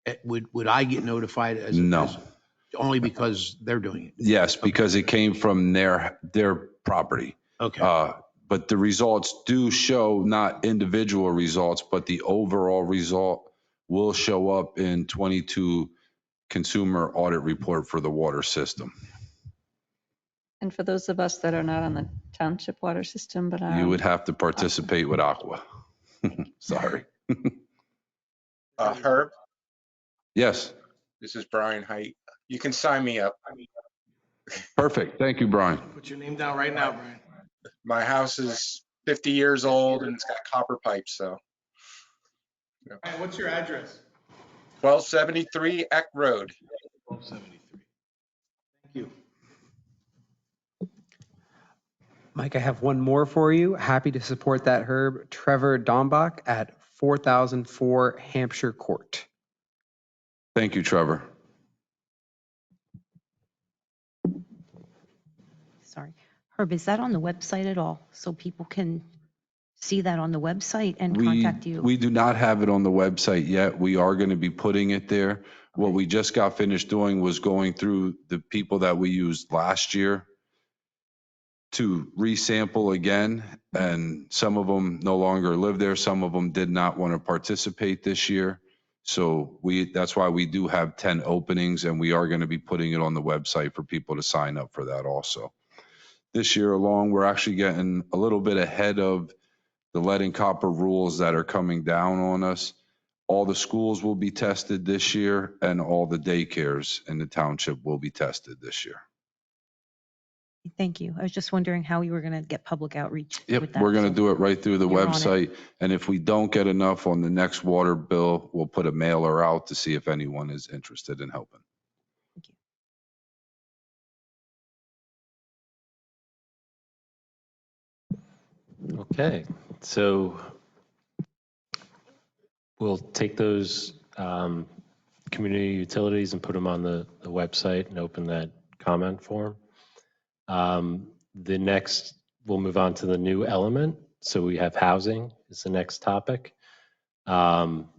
it, would I get notified as only because they're doing it? Yes, because it came from their property. Okay. But the results do show not individual results, but the overall result will show up in 22 consumer audit report for the water system. And for those of us that are not on the township water system, but you would have to participate with Aqua. Sorry. Herb? Yes. This is Brian Height. You can sign me up. Perfect. Thank you, Brian. Put your name down right now, Brian. My house is 50 years old and it's got copper pipes, so. Yeah. And what's your address? 1273 Eck Road. 1273. Thank you. Mike, I have one more for you. Happy to support that, Herb. Trevor Dombach at 4004 Hampshire Court. Thank you, Trevor. Sorry. Herb, is that on the website at all? So people can see that on the website and contact you? We do not have it on the website yet. We are going to be putting it there. Okay. What we just got finished doing was going through the people that we used last year to resample again, and some of them no longer live there. Some of them did not want to participate this year. So that's why we do have 10 openings, and we are going to be putting it on the website for people to sign up for that also. This year along, we're actually getting a little bit ahead of the lead and copper rules that are coming down on us. All the schools will be tested this year, and all the daycares in the township will be tested this year. Thank you. I was just wondering how we were going to get public outreach with Yep, that. we're going so to do it right through the you're on it. website. And if we don't get enough on the next water bill, we'll put a mailer out to see if anyone is interested in helping. Thank you. Okay, so we'll take those community utilities and put them on the website and open that comment form. The next, we'll move on to the new element. So we have housing is the next topic. One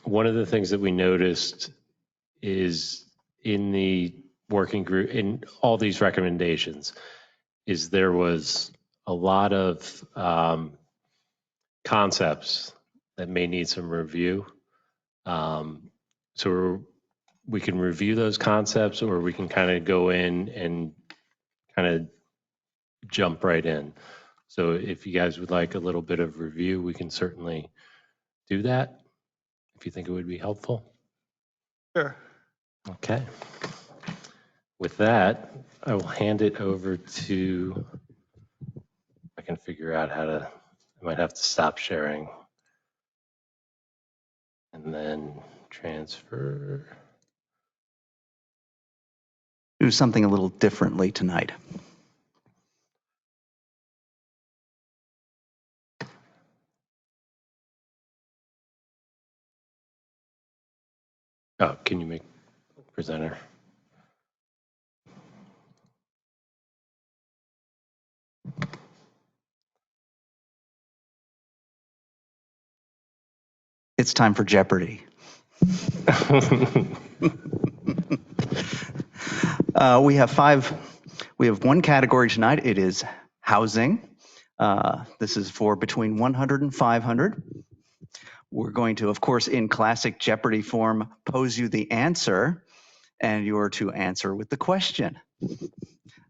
of the things that we noticed is in the working group, in all these recommendations, is there was a lot of concepts that may need some review. So we can review those concepts, or we can kind of go in and kind of jump right in. So if you guys would like a little bit of review, we can certainly do that if you think it would be helpful. Sure. Okay. With that, I will hand it over to, I can figure out how to, I might have to stop sharing and then transfer. Do something a little differently tonight. Oh, can you make presenter? It's time for Jeopardy. We have one category tonight. It is housing. This is for between 100 and 500. We're going to, of course, in classic Jeopardy form, pose you the answer, and you're to answer with the question.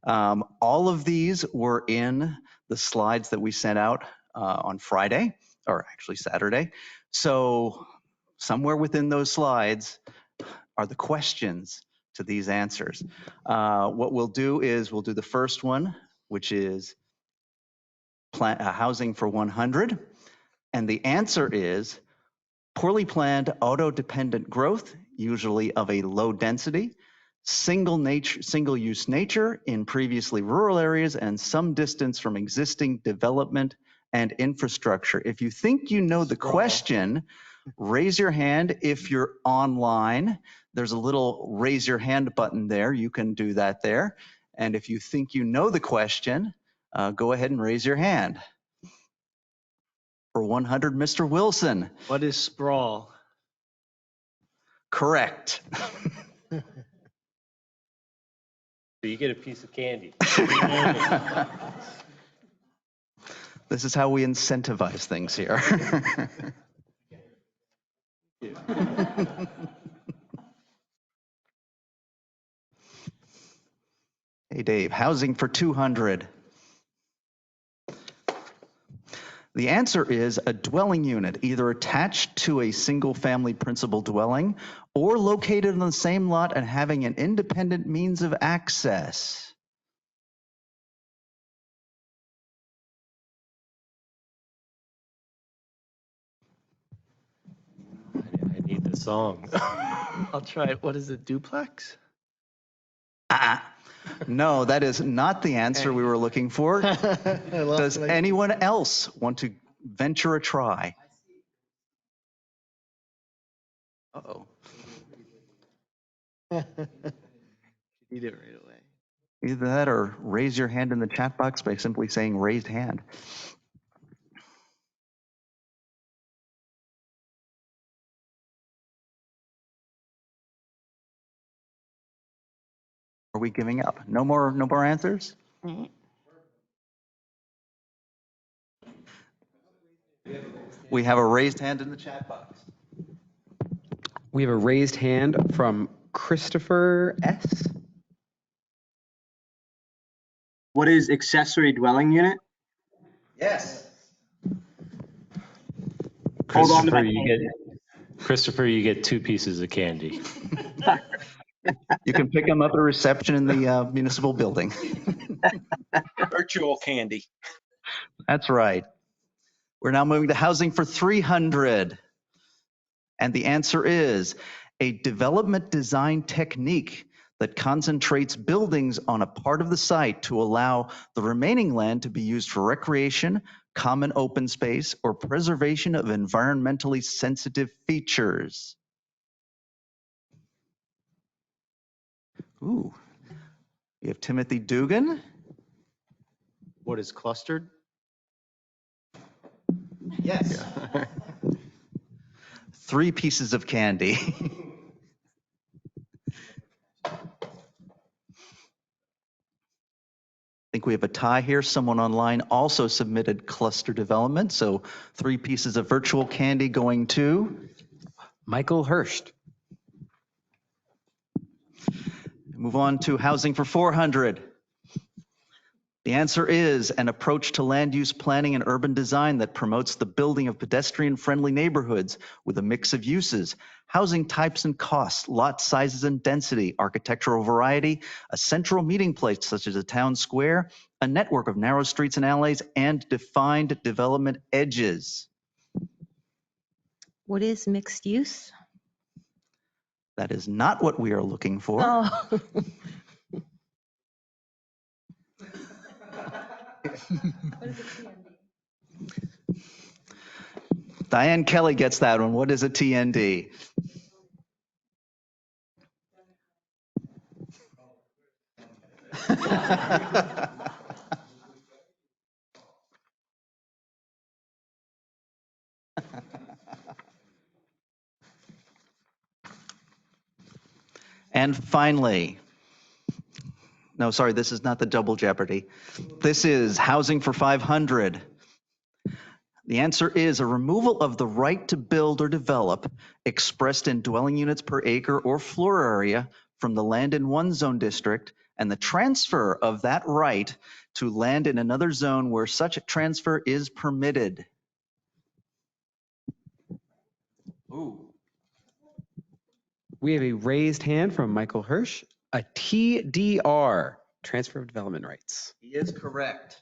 All of these were in the slides that we sent out on Friday, or actually Saturday. So somewhere within those slides are the questions to these answers. What we'll do is we'll do the first one, which is housing for 100. And the answer is poorly planned auto-dependent growth, usually of a low density, single-use nature in previously rural areas, and some distance from existing development and infrastructure. If you think you know the question, raise your hand. If you're online, there's a little raise your hand button there. You can do that there. And if you think you know the question, go ahead and raise your hand. For 100, Mr. Wilson. What is sprawl? Correct. So you get a piece of candy. This is how we incentivize things here. Hey, Dave, housing for 200. The answer is a dwelling unit, either attached to a single-family principal dwelling or located on the same lot and having an independent means of access. I need the song. I'll try it. What is it, duplex? No, that is not the answer we were looking for. Does anyone else want to venture a try? Uh-oh. Eat it right away. Either that or raise your hand in the chat box by simply saying raised hand. Are we giving up? No more answers? We have a raised hand in the chat box. We have a raised hand from Christopher S. What is accessory dwelling unit? Yes. Hold on to Christopher, you get 2 pieces of candy. You can pick them up at a reception in the municipal building. Virtual candy. That's right. We're now moving to housing for 300. And the answer is a development design technique that concentrates buildings on a part of the site to allow the remaining land to be used for recreation, common open space, or preservation of environmentally sensitive features. Ooh. We have Timothy Dugan. What is clustered? Yes. 3 pieces of candy. I think we have a tie here. Someone online also submitted cluster development. So 3 pieces of virtual candy going to Michael Hurst. Move on to housing for 400. The answer is an approach to land use planning and urban design that promotes the building of pedestrian-friendly neighborhoods with a mix of uses, housing types and costs, lot sizes and density, architectural variety, a central meeting place such as a town square, a network of narrow streets and alleys, and defined development edges. What is mixed use? That is not what we are looking for. Oh. Diane Kelly gets that one. What is a TND? And finally, no, sorry, this is not the double jeopardy. This is housing for 500. The answer is a removal of the right to build or develop expressed in dwelling units per acre or floor area from the land in one zone district and the transfer of that right to land in another zone where such a transfer is permitted. Ooh. We have a raised hand from Michael Hirsch, a TDR, transfer of development rights. He is correct.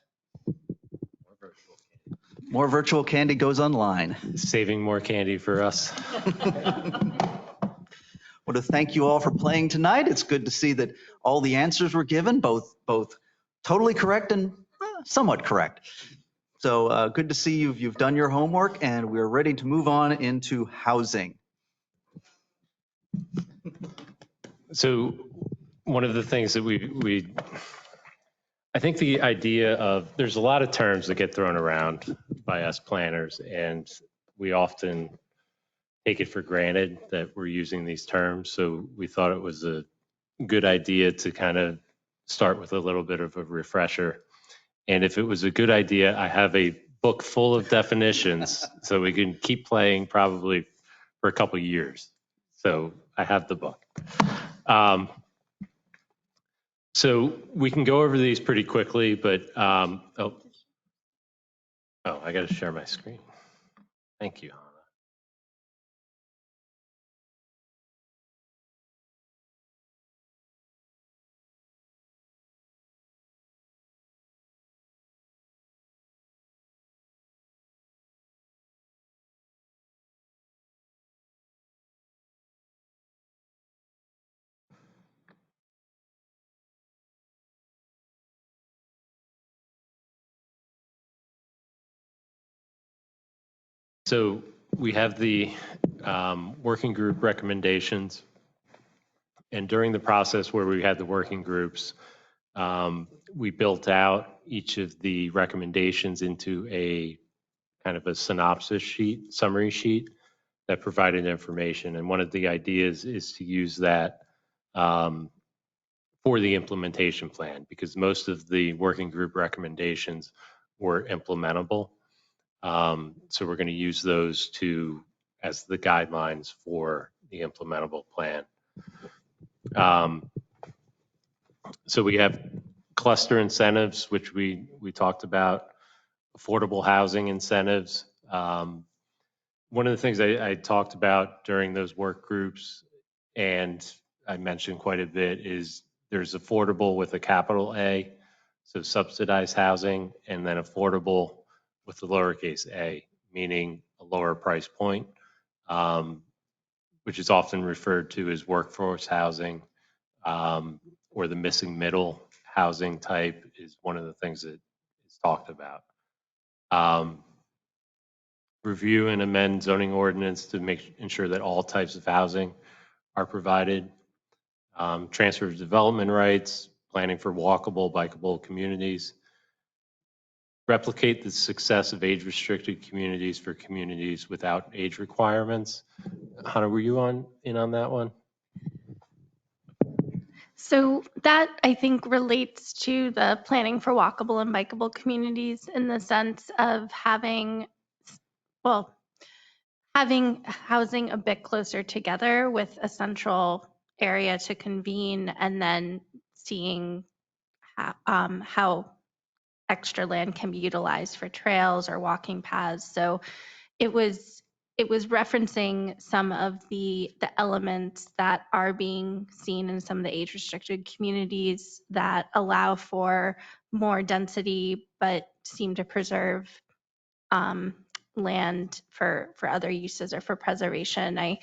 More virtual candy goes online. Saving more candy for us. Want to thank you all for playing tonight. It's good to see that all the answers were given, both totally correct and somewhat correct. So good to see you've done your homework, and we're ready to move on into housing. So one of the things that I think the idea of, there's a lot of terms that get thrown around by us planners, and we often take it for granted that we're using these terms. So we thought it was a good idea to kind of start with a little bit of a refresher. And if it was a good idea, I have a book full of definitions so we can keep playing probably for a couple of years. So I have the book. So we can go over these pretty quickly, but I got to share my screen. Thank you. So we have the working group recommendations. And during the process where we had the working groups, we built out each of the recommendations into a kind of a synopsis sheet, summary sheet that provided information. And one of the ideas is to use that for the implementation plan, because most of the working group recommendations were implementable. So we're going to use those as the guidelines for the implementable plan. So we have cluster incentives, which we talked about, affordable housing incentives. One of the things I talked about during those work groups, and I mentioned quite a bit, is there's affordable with a capital A, so subsidized housing, and then affordable with the lowercase a, meaning a lower price point, which is often referred to as workforce housing, or the missing middle housing type is one of the things that is talked about. Review and amend zoning ordinance to ensure that all types of housing are provided. Transfer of development rights, planning for walkable, bikeable communities. Replicate the success of age-restricted communities for communities without age requirements. Hannah, were you in on that one? So that, I think, relates to the planning for walkable and bikeable communities in the sense of having housing a bit closer together with a central area to convene, and then seeing how extra land can be utilized for trails or walking paths. So it was referencing some of the elements that are being seen in some of the age-restricted communities that allow for more density but seem to preserve land for other uses or for preservation. I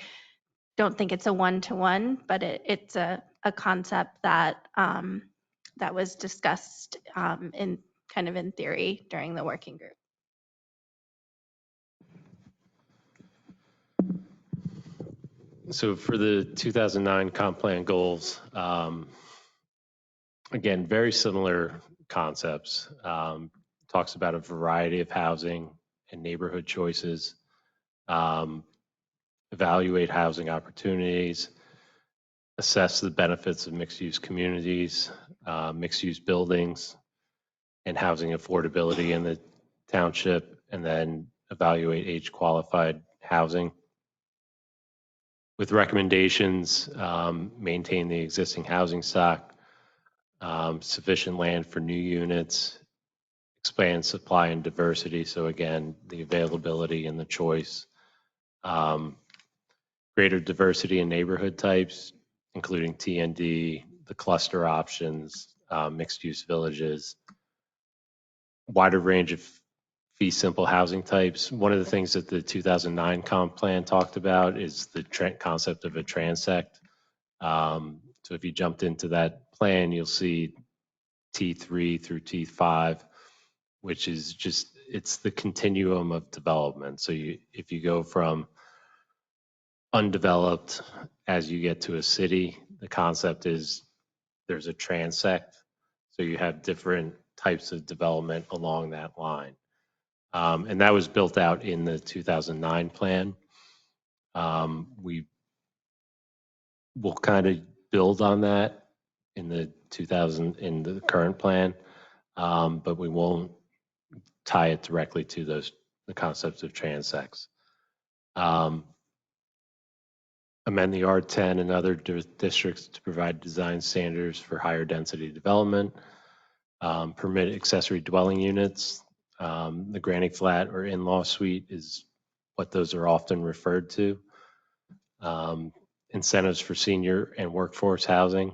don't think it's a one-to-one, but it's a concept that that was discussed in theory during the working group. So for the 2009 comp plan goals, again, very similar concepts. Talks about a variety of housing and neighborhood choices. Evaluate housing opportunities. Assess the benefits of mixed-use communities, mixed-use buildings, and housing affordability in the township, and then evaluate age-qualified housing. With recommendations, maintain the existing housing stock, sufficient land for new units, expand supply and diversity. So again, the availability and the choice. Greater diversity in neighborhood types, including TND, the cluster options, mixed-use villages, wider range of fee simple housing types. One of the things that the 2009 comp plan talked about is the concept of a transect. So if you jumped into that plan, you'll see T3 through T5, which is it's the continuum of development. So if you go from undeveloped as you get to a city, the concept is there's a transect. So you have different types of development along that line. And that was built out in the 2009 plan. We will kind of build on that in the current plan, but we won't tie it directly to the concepts of transects. Amend the R10 and other districts to provide design standards for higher density development. Permit accessory dwelling units. The granny flat or in-law suite is what those are often referred to. Incentives for senior and workforce housing.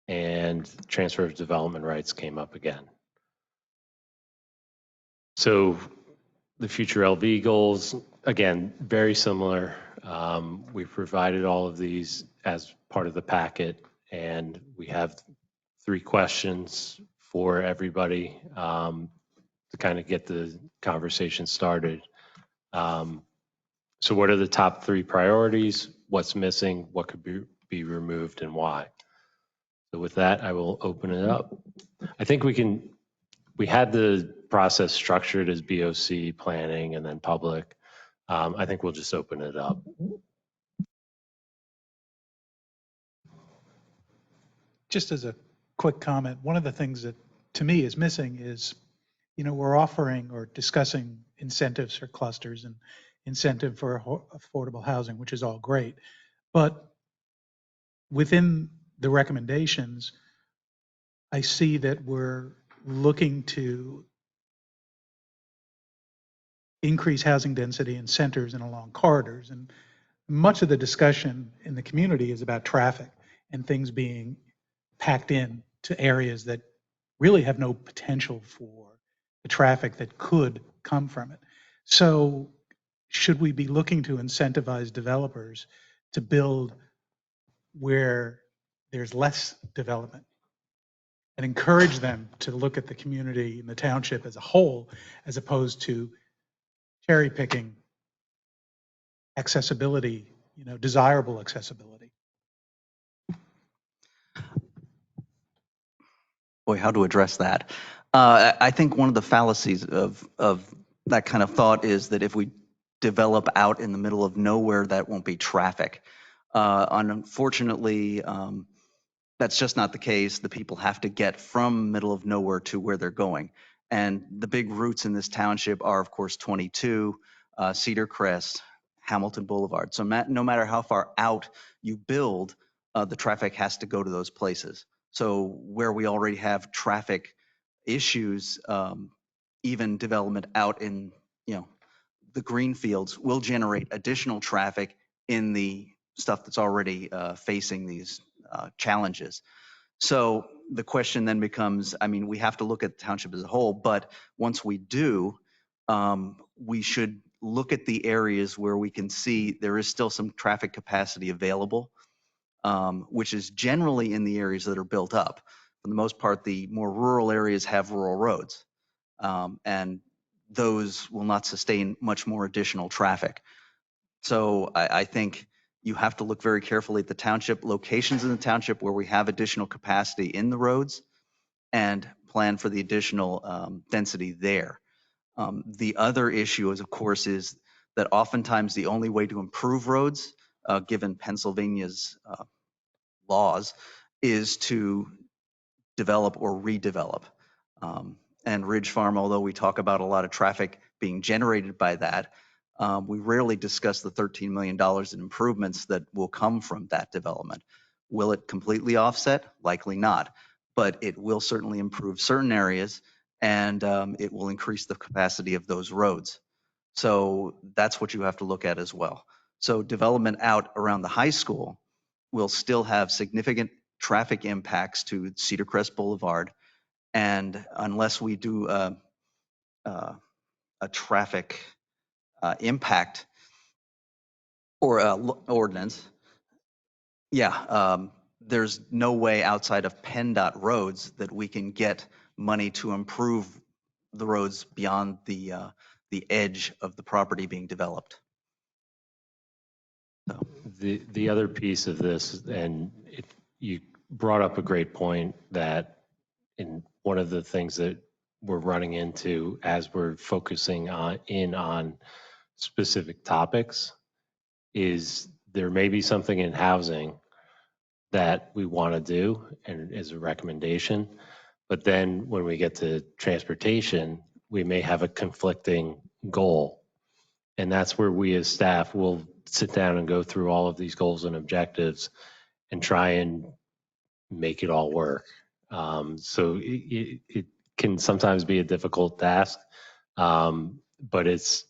And transfer of development rights came up again. So the future LV goals, again, very similar. We provided all of these as part of the packet, and we have 3 questions for everybody to kind of get the conversation started. So what are the top 3 priorities? What's missing? What could be removed and why? So with that, I will open it up. I think we had the process structured as BOC, planning, and then public. I think we'll just open it up. Just as a quick comment, one of the things that to me is missing is we're offering or discussing incentives for clusters and incentive for affordable housing, which is all great. But within the recommendations, I see that we're looking to increase housing density in centers and along corridors. And much of the discussion in the community is about traffic and things being packed in to areas that really have no potential for the traffic that could come from it. So should we be looking to incentivize developers to build where there's less development and encourage them to look at the community and the township as a whole, as opposed to cherry picking accessibility, desirable accessibility? Boy, how to address that? I think one of the fallacies of that kind of thought is that if we develop out in the middle of nowhere, that won't be traffic. Unfortunately, that's just not the case. The people have to get from middle of nowhere to where they're going. And the big routes in this township are, of course, 22, Cedar Crest, Hamilton Boulevard. So no matter how far out you build, the traffic has to go to those places. So where we already have traffic issues, even development out in, the green fields will generate additional traffic in the stuff that's already facing these challenges. So the question then becomes, we have to look at the township as a whole, but once we do, we should look at the areas where we can see there is still some traffic capacity available, which is generally in the areas that are built up. For the most part, the more rural areas have rural roads, and those will not sustain much more additional traffic. So I think you have to look very carefully at the township, locations in the township where we have additional capacity in the roads, and plan for the additional density there. The other issue is, of course, is that oftentimes the only way to improve roads, given Pennsylvania's laws, is to develop or redevelop. And Ridge Farm, although we talk about a lot of traffic being generated by that, we rarely discuss the $13 million in improvements that will come from that development. Will it completely offset? Likely not, but it will certainly improve certain areas, and it will increase the capacity of those roads. So that's what you have to look at as well. So development out around the high school will still have significant traffic impacts to Cedar Crest Boulevard, and unless we do a traffic impact or ordinance, there's no way outside of PennDOT roads that we can get money to improve the roads beyond the edge of the property being developed. So. The other piece of this, and you brought up a great point, that in one of the things that we're running into as we're focusing on specific topics is there may be something in housing that we want to do and is a recommendation, but then when we get to transportation, we may have a conflicting goal. And that's where we as staff will sit down and go through all of these goals and objectives and try and make it all work. So it can sometimes be a difficult task, but that's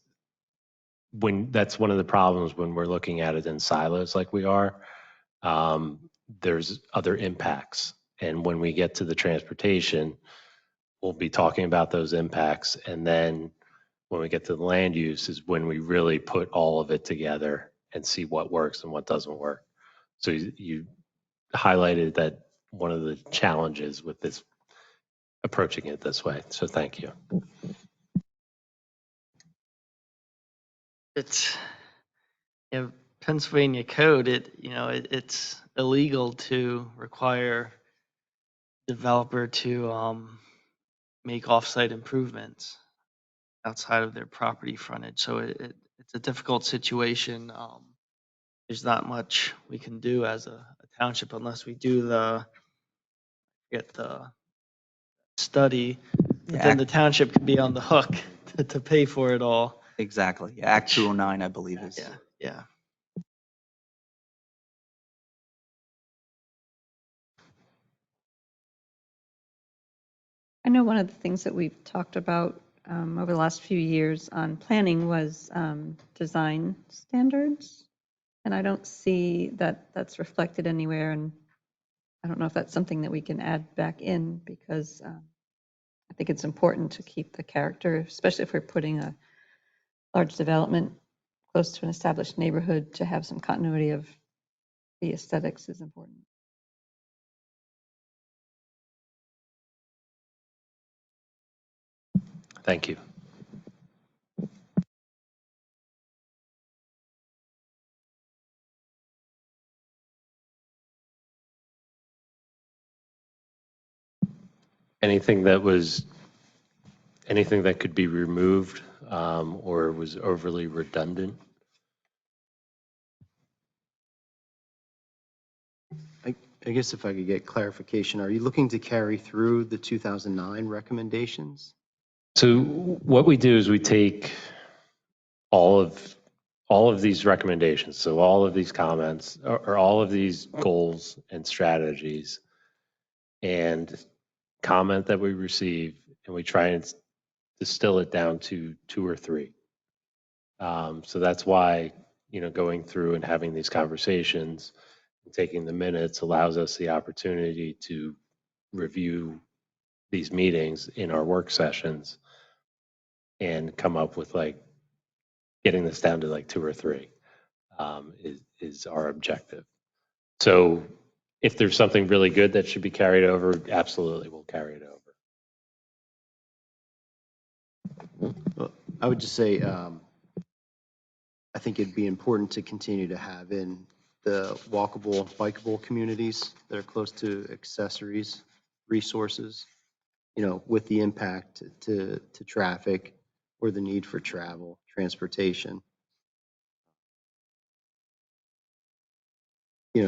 one of the problems when we're looking at it in silos like we are. There's other impacts, and when we get to the transportation, we'll be talking about those impacts, and then when we get to the land use is when we really put all of it together and see what works and what doesn't work. So you highlighted that one of the challenges with this approaching it this way. So thank you. It's Pennsylvania code. It's illegal to require developer to make offsite improvements outside of their property frontage. So it's a difficult situation. There's not much we can do as a township unless we do the study Then the township could be on the hook to pay for it all. Exactly. Act 209, I believe is. Yeah. I know one of the things that we've talked about over the last few years on planning was design standards. And I don't see that that's reflected anywhere. And I don't know if that's something that we can add back in, because I think it's important to keep the character, especially if we're putting a large development close to an established neighborhood, to have some continuity of the aesthetics is important. Thank you. Anything that could be removed or was overly redundant? I guess if I could get clarification, are you looking to carry through the 2009 recommendations? So what we do is we take all of these recommendations, so all of these comments or all of these goals and strategies and comment that we receive, and we try and distill it down to 2 or 3. So that's why, going through and having these conversations and taking the minutes allows us the opportunity to review these meetings in our work sessions and come up with getting this down to 2 or 3 is our objective. So if there's something really good that should be carried over, absolutely we'll carry it over. Well, I would just say, I think it'd be important to continue to have in the walkable, bikeable communities that are close to accessories, resources, with the impact to traffic or the need for travel, transportation.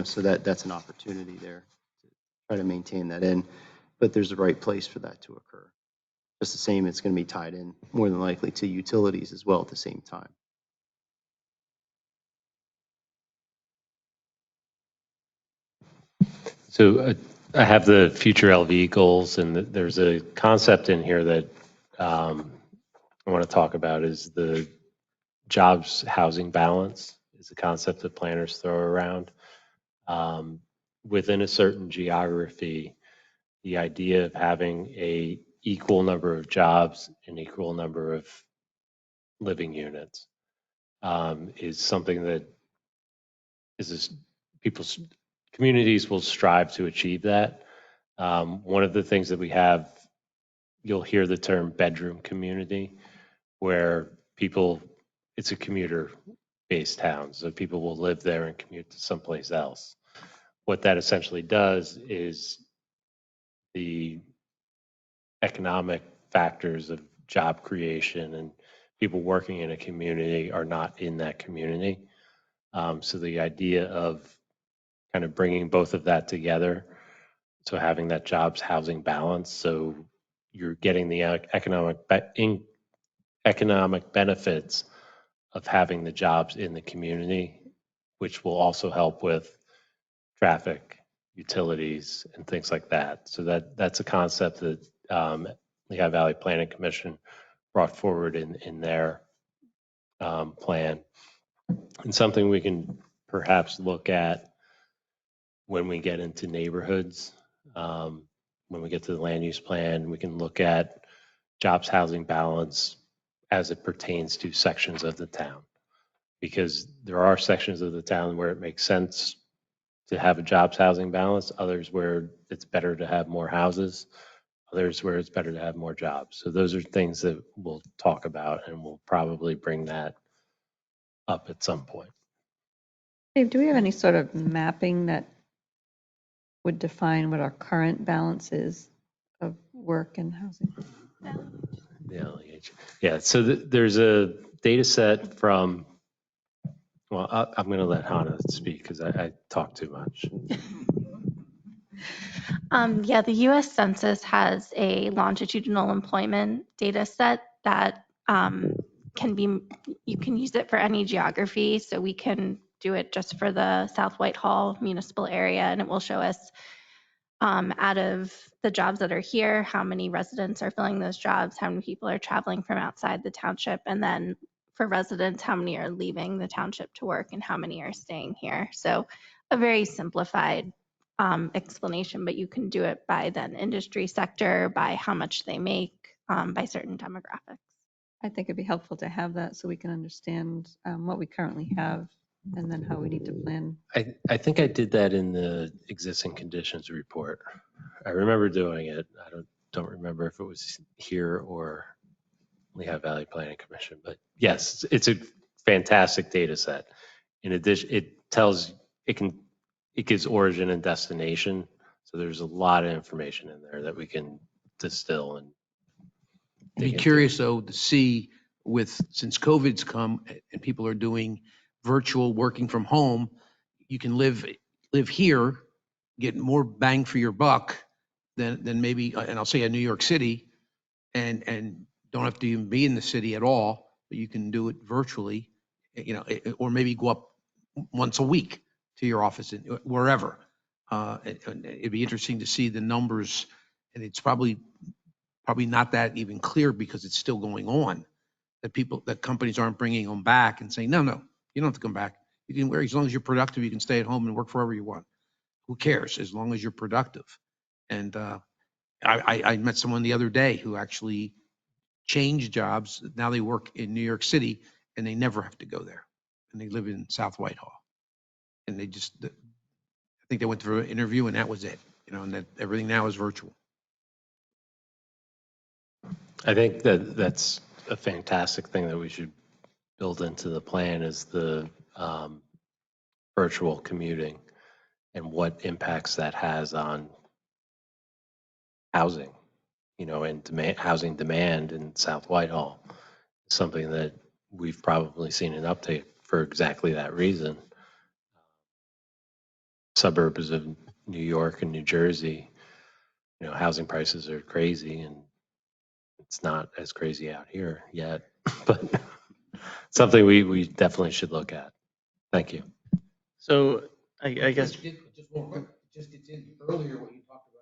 So that's an opportunity there to try to maintain that in, but there's a right place for that to occur. Just the same, it's going to be tied in more than likely to utilities as well at the same time. So I have the future LV goals, and there's a concept in here that I want to talk about is the jobs housing balance is a concept that planners throw around. Within a certain geography, the idea of having a equal number of jobs and equal number of living units is something that people's communities will strive to achieve that. One of the things that we have, you'll hear the term bedroom community, where it's a commuter-based town, so people will live there and commute to someplace else. What that essentially does is the economic factors of job creation and people working in a community are not in that community. So the idea of kind of bringing both of that together, so having that jobs housing balance, so you're getting the economic benefits of having the jobs in the community, which will also help with traffic, utilities, and things like that. So that's a concept that Lehigh Valley Planning Commission brought forward in their plan, and something we can perhaps look at when we get into neighborhoods. When we get to the land use plan, we can look at jobs housing balance as it pertains to sections of the town, because there are sections of the town where it makes sense to have a jobs housing balance, others where it's better to have more houses, others where it's better to have more jobs. So those are things that we'll talk about, and we'll probably bring that up at some point. Dave, do we have any sort of mapping that would define what our current balance is of work and housing? Yeah, so there's a data set from, well, I'm going to let Hannah speak because I talk too much. Yeah, the US Census has a longitudinal employment data set that can be, you can use it for any geography. So we can do it just for the South Whitehall municipal area, and it will show us out of the jobs that are here, how many residents are filling those jobs, how many people are traveling from outside the township, and then for residents, how many are leaving the township to work and how many are staying here. So a very simplified explanation, but you can do it by then industry sector, by how much they make, by certain demographics. I think it'd be helpful to have that so we can understand what we currently have and then how we need to plan. I think I did that in the existing conditions report. I remember doing it. I don't remember if it was here or Lehigh Valley Planning Commission, but yes, it's a fantastic data set. In addition, it gives origin and destination. So there's a lot of information in there that we can distill and I'd be dig into. curious though to see since COVID's come and people are doing virtual working from home, you can live here, get more bang for your buck than maybe, and I'll say in New York City, and don't have to even be in the city at all, but you can do it virtually, or maybe go up once a week to your office wherever. And it'd be interesting to see the numbers, and it's probably not that even clear because it's still going on, that companies aren't bringing them back and saying, no, you don't have to come back. You can work as long as you're productive. You can stay at home and work wherever you want. Who cares as long as you're productive? And I met someone the other day who actually changed jobs. Now they work in New York City and they never have to go there. And they live in South Whitehall. And I think they went through an interview and that was it. And that everything now is virtual. I think that's a fantastic thing that we should build into the plan is the virtual commuting and what impacts that has on housing, and housing demand in South Whitehall. Something that we've probably seen an uptake for exactly that reason. Suburbs of New York and New Jersey, housing prices are crazy, and it's not as crazy out here yet, but something we definitely should look at. Thank you. So I guess, Just gets in earlier what you talked about.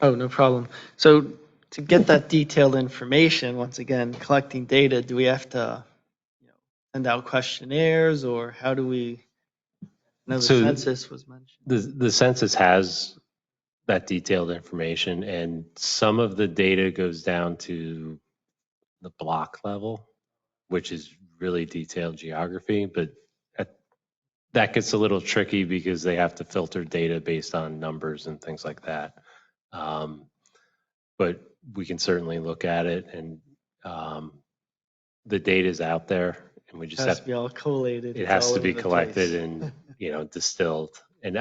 oh, no problem. So to get that detailed information, once again, collecting data, do we have to send out questionnaires or how do we, I know the So census was mentioned. The census has that detailed information, and some of the data goes down to the block level, which is really detailed geography, but that gets a little tricky because they have to filter data based on numbers and things like that. But we can certainly look at it, and the data is out there, and we just It has have to be all collated. it It's has all to over be the collected place. and distilled. And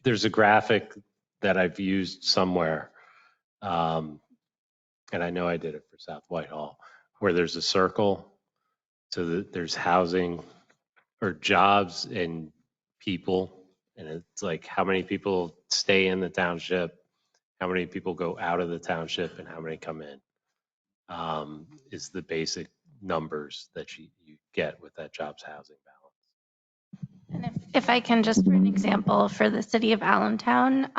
there's a graphic that I've used somewhere, and I know I did it for South Whitehall, where there's a circle, so there's housing or jobs and people, and it's like how many people stay in the township, how many people go out of the township, and how many come in, is the basic numbers that you get with that jobs housing balance. And if I can just, for an example, for the city of Allentown,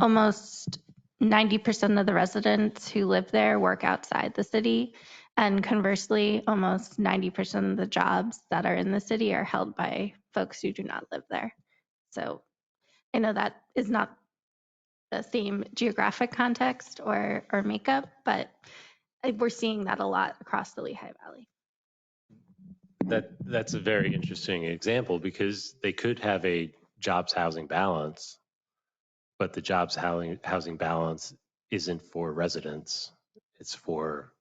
almost 90% of the residents who live there work outside the city. And conversely, almost 90% of the jobs that are in the city are held by folks who do not live there. So I know that is not the same geographic context or makeup, but we're seeing that a lot across the Lehigh Valley. That's a very interesting example because they could have a jobs housing balance, but the jobs housing balance isn't for residents. It's for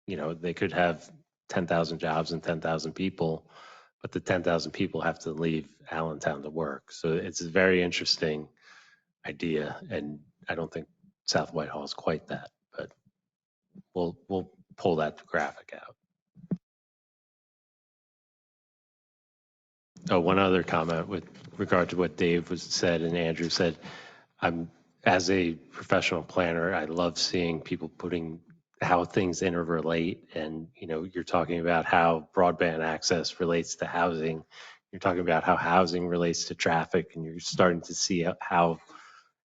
they could have 10,000 jobs and 10,000 people, but the 10,000 people have to leave Allentown to work. So it's a very interesting idea, and I don't think South Whitehall is quite that, but we'll pull that graphic out. Oh, one other comment with regard to what Dave said and Andrew said. As a professional planner, I love seeing people putting how things interrelate. And, you're talking about how broadband access relates to housing. You're talking about how housing relates to traffic, and you're starting to see how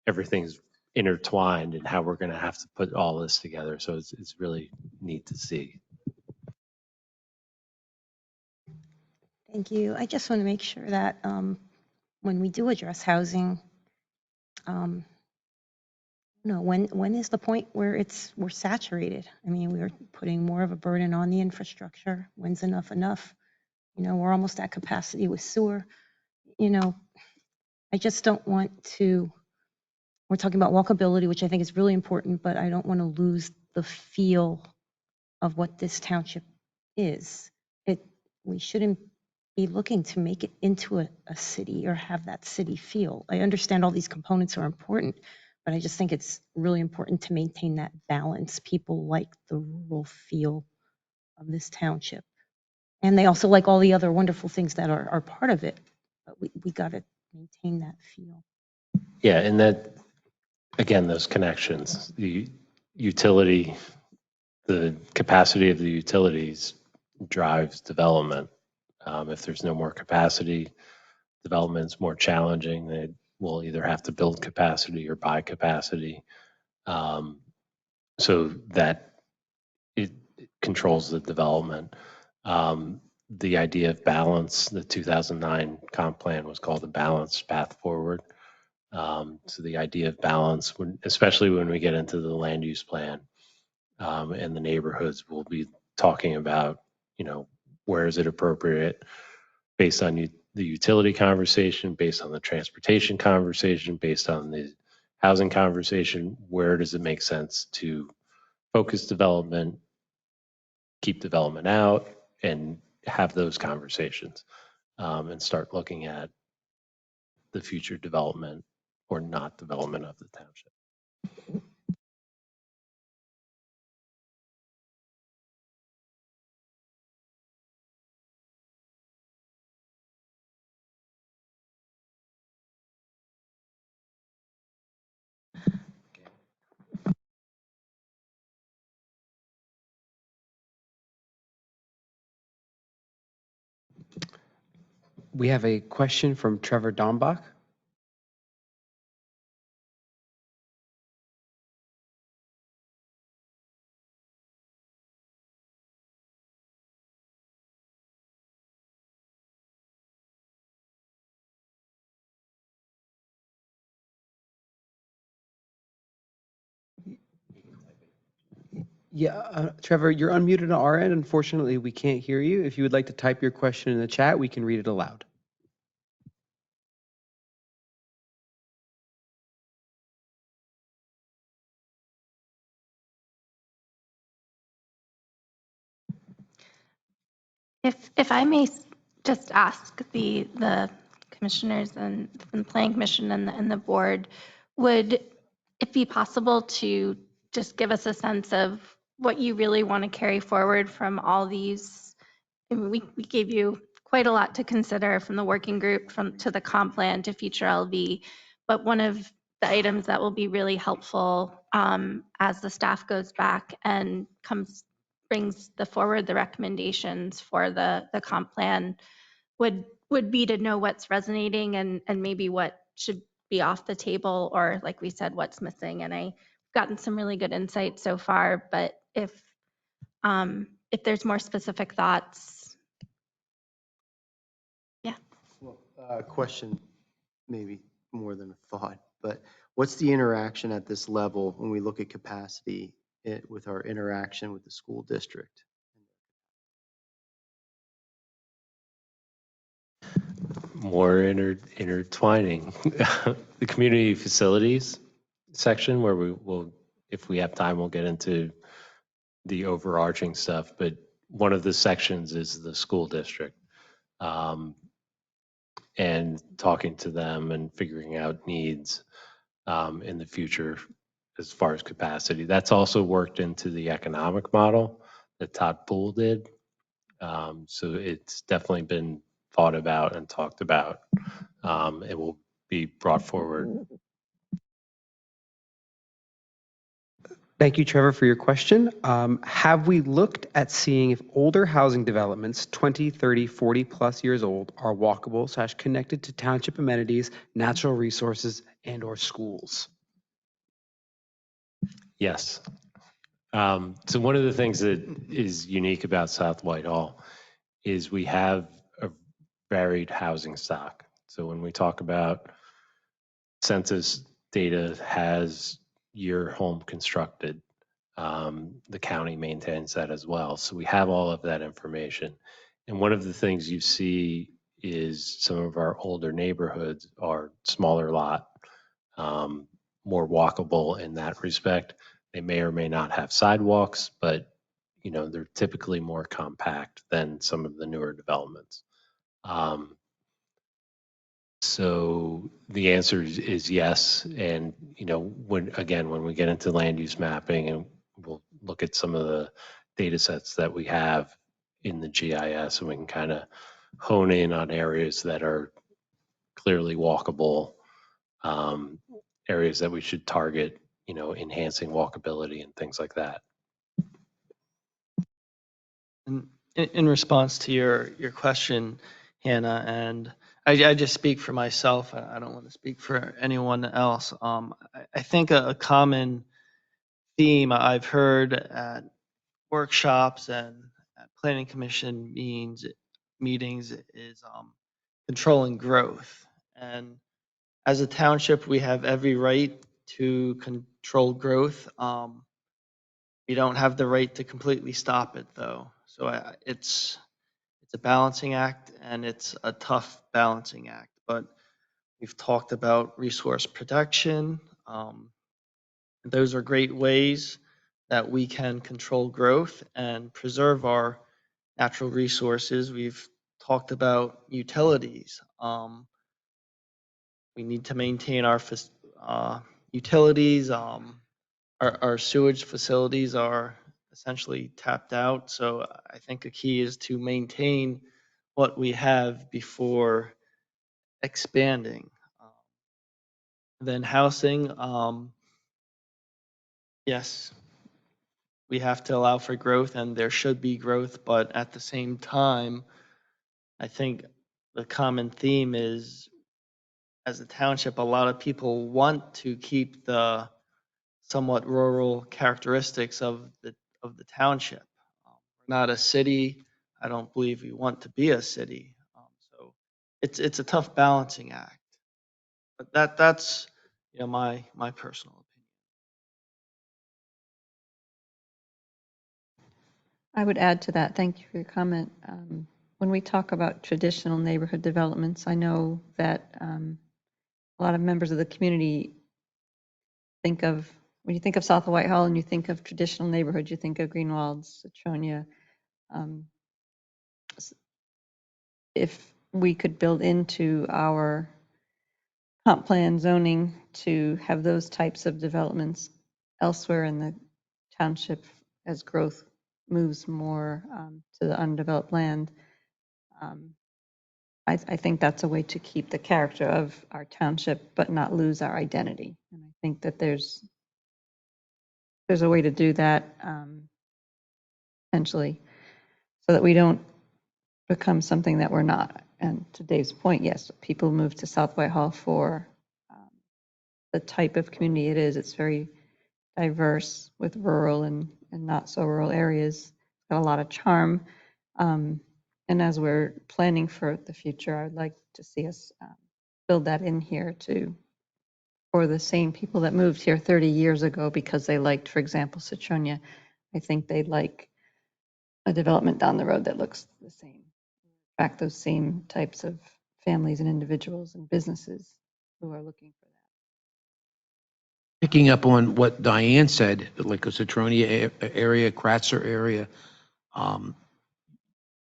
everything's intertwined and how we're going to have to put all this together. So it's really neat to see. Thank you. I just want to make sure that when we do address housing, when is the point where we're saturated? I mean, we're putting more of a burden on the infrastructure. When's enough enough? We're almost at capacity with sewer. I just don't want to, we're talking about walkability, which I think is really important, but I don't want to lose the feel of what this township is. We shouldn't be looking to make it into a city or have that city feel. I understand all these components are important, but I just think it's really important to maintain that balance. People like the rural feel of this township. And they also like all the other wonderful things that are part of it, but we got to maintain that feel. Yeah, and that, again, those connections, the utility, the capacity of the utilities drives development. If there's no more capacity, development's more challenging. They will either have to build capacity or buy capacity. So that it controls the development. The idea of balance, the 2009 comp plan was called the balanced path forward. So the idea of balance, especially when we get into the land use plan and the neighborhoods, we'll be talking about, where is it appropriate based on the utility conversation, based on the transportation conversation, based on the housing conversation, where does it make sense to focus development, keep development out, and have those conversations and start looking at the future development or not development of the township. We have a question from Trevor Dombach. Yeah, Trevor, you're unmuted on our end. Unfortunately, we can't hear you. If you would like to type your question in the chat, we can read it aloud. If I may just ask the commissioners and the planning commission and the board, would it be possible to just give us a sense of what you really want to carry forward from all these? I mean, we gave you quite a lot to consider, from the working group to the comp plan to future LV, but one of the items that will be really helpful as the staff goes back and brings forward the recommendations for the comp plan would be to know what's resonating and maybe what should be off the table, or like we said, what's missing. And I've gotten some really good insight so far, but if there's more specific thoughts. Yeah. Well, question, maybe more than a thought, but what's the interaction at this level when we look at capacity with our interaction with the school district? More intertwining. The community facilities section, where we will, if we have time, we'll get into the overarching stuff, but one of the sections is the school district. And talking to them and figuring out needs in the future as far as capacity. That's also worked into the economic model that Todd Poole did. So it's definitely been thought about and talked about. It will be brought forward. Thank you, Trevor, for your question. Have we looked at seeing if older housing developments, 20, 30, 40 plus years old, are walkable / connected to township amenities, natural resources, and or schools? Yes. So one of the things that is unique about South Whitehall is we have a varied housing stock. So when we talk about census data has your home constructed, the county maintains that as well. So we have all of that information. And one of the things you see is some of our older neighborhoods are smaller lot, more walkable in that respect. They may or may not have sidewalks, but they're typically more compact than some of the newer developments. So the answer is yes. And, when we get into land use mapping and we'll look at some of the data sets that we have in the GIS, and we can kind of hone in on areas that are clearly walkable, areas that we should target, enhancing walkability and things like that. In response to your question, Hannah, and I just speak for myself. I don't want to speak for anyone else. I think a common theme I've heard at workshops and at planning commission meetings is controlling growth. And as a township, we have every right to control growth. We don't have the right to completely stop it, though. So it's a balancing act, and it's a tough balancing act. But we've talked about resource protection. Those are great ways that we can control growth and preserve our natural resources. We've talked about utilities. We need to maintain our utilities. Our sewage facilities are essentially tapped out. So I think a key is to maintain what we have before expanding. Then housing, yes, we have to allow for growth, and there should be growth, but at the same time, I think the common theme is, as a township, a lot of people want to keep the somewhat rural characteristics of the township. We're not a city. I don't believe we want to be a city. So it's a tough balancing act. But that's my personal opinion. I would add to that. Thank you for your comment. When we talk about traditional neighborhood developments, I know that a lot of members of the community think of, when you think of South of Whitehall and you think of traditional neighborhoods, you think of Greenwald, Citronia. If we could build into our comp plan zoning to have those types of developments elsewhere in the township as growth moves more to the undeveloped land, I think that's a way to keep the character of our township but not lose our identity. And I think that there's a way to do that potentially, so that we don't become something that we're not. And to Dave's point, yes, people move to South Whitehall for the type of community it is. It's very diverse with rural and not so rural areas. It's got a lot of charm. And as we're planning for the future, I'd like to see us build that in here for the same people that moved here 30 years ago because they liked, for example, Citronia. I think they'd like a development down the road that looks the same. Attract those same types of families and individuals and businesses who are looking for Picking up on what Diane said, like the Citronia area, Kratzer area,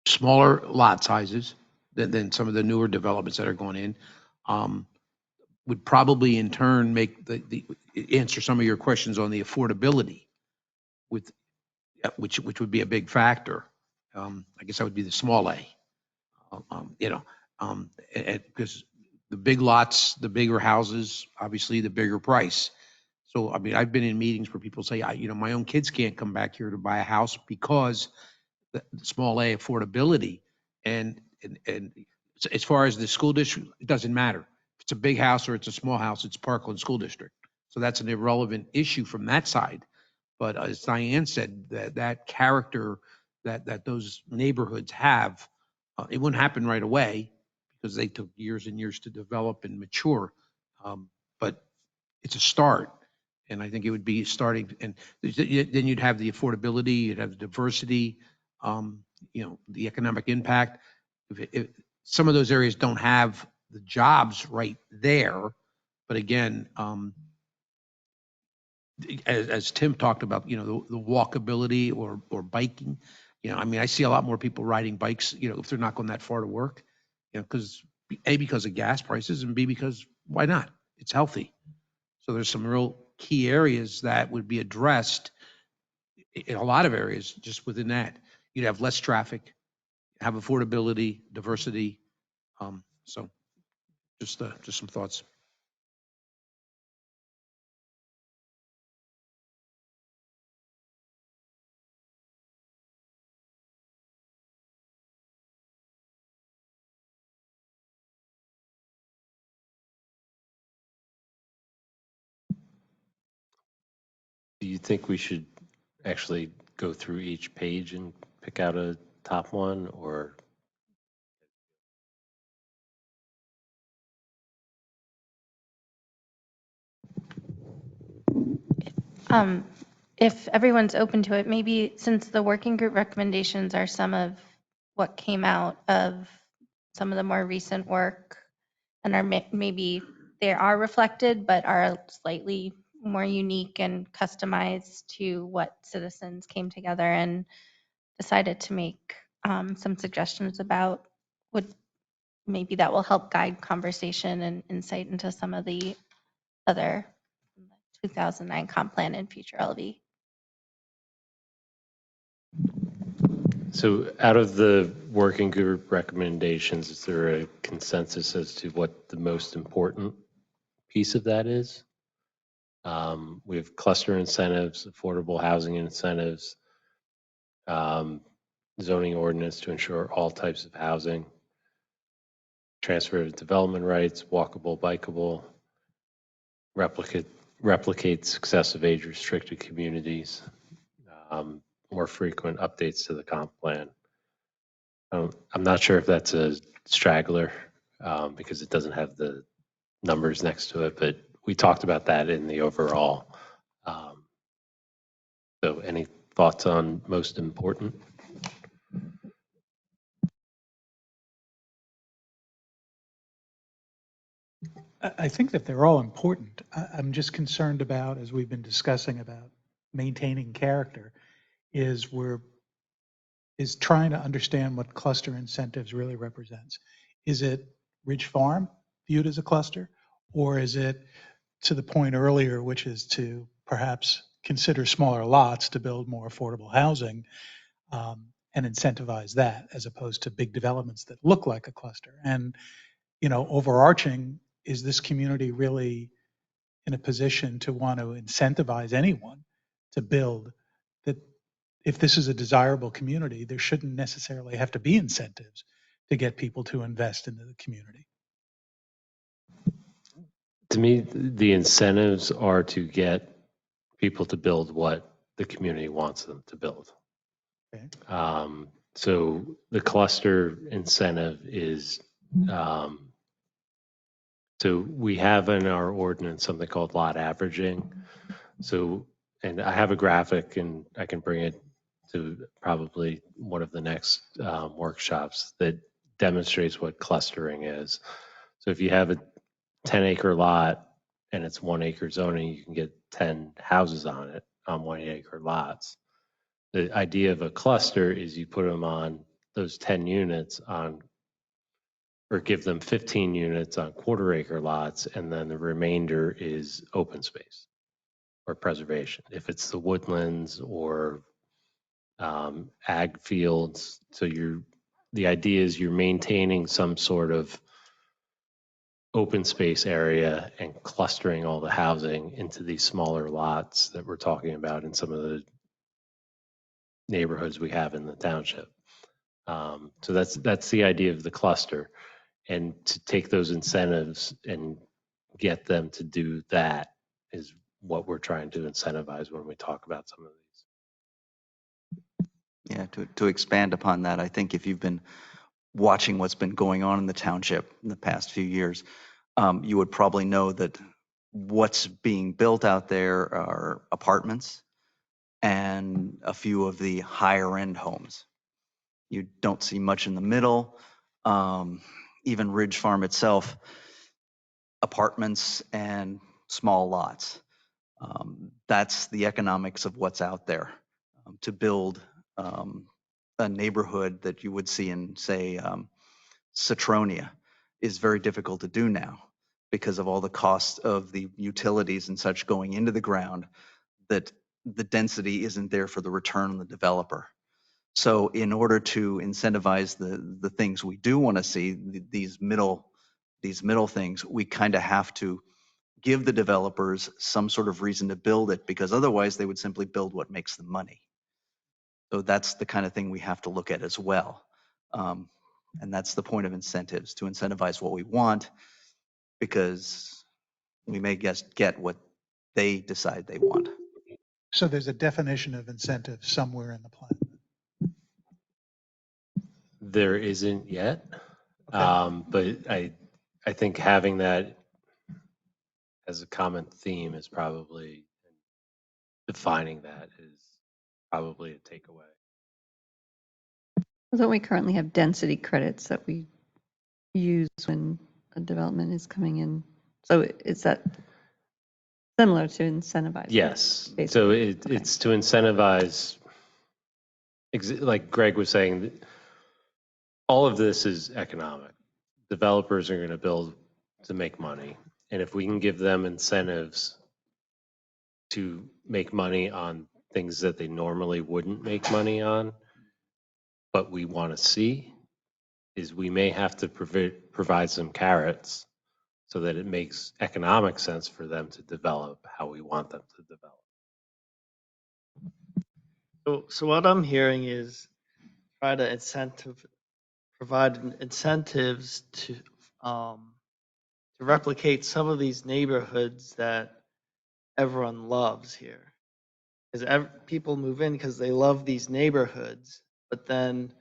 smaller lot sizes than some of the newer developments that are going in, would probably in turn make the answer some of your questions on the affordability with, which would be a big factor. I guess that would be the small A. Because the big lots, the bigger houses, obviously the bigger price. So, I mean, I've been in meetings where people say, my own kids can't come back here to buy a house because the small A affordability. And as far as the school district, it doesn't matter. If it's a big house or it's a small house, it's Parkland School District. So that's an irrelevant issue from that side. But as Diane said, that character that those neighborhoods have, it wouldn't happen right away because they took years and years to develop and mature. But it's a start. And I think it would be starting, and then you'd have the affordability, you'd have the diversity, the economic impact. If some of those areas don't have the jobs right there, but again, as Tim talked about, the walkability or biking, I mean, I see a lot more people riding bikes, if they're not going that far to work, because because of gas prices, and B, because why not? It's healthy. So there's some real key areas that would be addressed in a lot of areas just within that. You'd have less traffic, have affordability, diversity. So just some thoughts. Do you think we should actually go through each page and pick out a top one, or? If everyone's open to it, maybe since the working group recommendations are some of what came out of some of the more recent work and are maybe they are reflected, but are slightly more unique and customized to what citizens came together and decided to make some suggestions about, would maybe that will help guide conversation and insight into some of the other 2009 comp plan and future LV. So out of the working group recommendations, is there a consensus as to what the most important piece of that is? We have cluster incentives, affordable housing incentives, zoning ordinance to ensure all types of housing, transfer of development rights, walkable, bikeable, replicate successive age restricted communities, more frequent updates to the comp plan. I'm not sure if that's a straggler because it doesn't have the numbers next to it, but we talked about that in the overall. So any thoughts on most important? I think that they're all important. I'm just concerned about, as we've been discussing about maintaining character, is trying to understand what cluster incentives really represents. Is it Ridge Farm viewed as a cluster, or is it to the point earlier, which is to perhaps consider smaller lots to build more affordable housing and incentivize that as opposed to big developments that look like a cluster? And, overarching, is this community really in a position to want to incentivize anyone to build? That if this is a desirable community, there shouldn't necessarily have to be incentives to get people to invest into the community. To me, the incentives are to get people to build what the community wants them to build. Okay. So the cluster incentive is, so we have in our ordinance something called lot averaging. So, and I have a graphic and I can bring it to probably one of the next workshops that demonstrates what clustering is. So if you have a 10-acre lot and it's 1 acre zoning, you can get 10 houses on it on 1 acre lots. The idea of a cluster is you put them on those 10 units on, or give them 15 units on 1/4 acre lots, and then the remainder is open space or preservation. If it's the woodlands or ag fields, so the idea is you're maintaining some sort of open space area and clustering all the housing into these smaller lots that we're talking about in some of the neighborhoods we have in the township. So that's the idea of the cluster, and to take those incentives and get them to do that is what we're trying to incentivize when we talk about some of these. Yeah, to expand upon that, I think if you've been watching what's been going on in the township in the past few years, you would probably know that what's being built out there are apartments and a few of the higher end homes. You don't see much in the middle. Even Ridge Farm itself, apartments and small lots. That's the economics of what's out there. To build a neighborhood that you would see in, say, Citronia is very difficult to do now because of all the costs of the utilities and such going into the ground, that the density isn't there for the return on the developer. So in order to incentivize the things we do want to see, these middle things, we kind of have to give the developers some sort of reason to build it, because otherwise they would simply build what makes them money. So that's the kind of thing we have to look at as well. And that's the point of incentives, to incentivize what we want, because we may get what they decide they want. So there's a definition of incentive somewhere in the plan. There isn't yet, Okay. but I think having that as a common theme is probably, defining that is probably a takeaway. Don't we currently have density credits that we use when a development is coming in? So is that similar to incentivize? Yes, basically? so Okay. it's to incentivize, like Greg was saying, all of this is economic. Developers are going to build to make money. And if we can give them incentives to make money on things that they normally wouldn't make money on, but we want to see, is we may have to provide some carrots so that it makes economic sense for them to develop how we want them to develop. So what I'm hearing is try to provide incentives to replicate some of these neighborhoods that everyone loves here. Because people move in because they love these neighborhoods, but then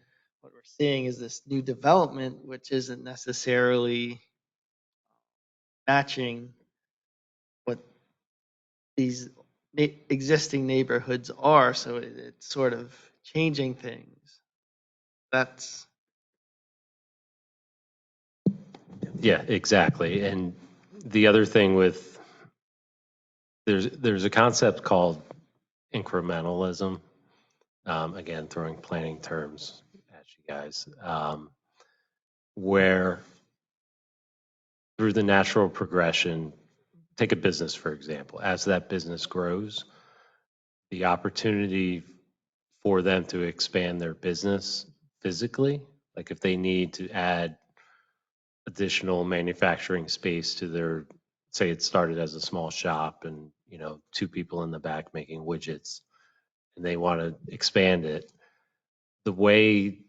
what we're seeing is this new development, which isn't necessarily matching what these existing neighborhoods are. So it's sort of changing things. That's Yeah, exactly. And the other thing with, there's a concept called incrementalism. Again, throwing planning terms at you guys, where through the natural progression, take a business, for example, as that business grows, the opportunity for them to expand their business physically, like if they need to add additional manufacturing space to their, say it started as a small shop and, 2 people in the back making widgets, and they want to expand it. The way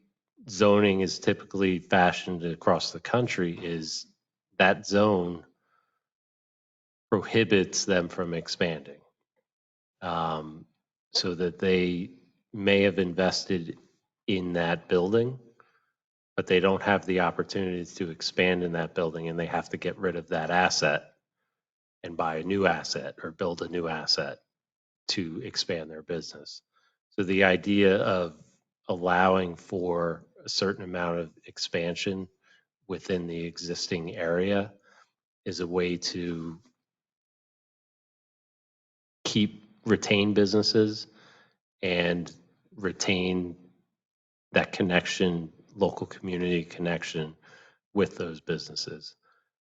zoning is typically fashioned across the country is that zone prohibits them from expanding. So that they may have invested in that building, but they don't have the opportunities to expand in that building, and they have to get rid of that asset and buy a new asset or build a new asset to expand their business. So the idea of allowing for a certain amount of expansion within the existing area is a way to retain businesses and retain that connection, local community connection with those businesses.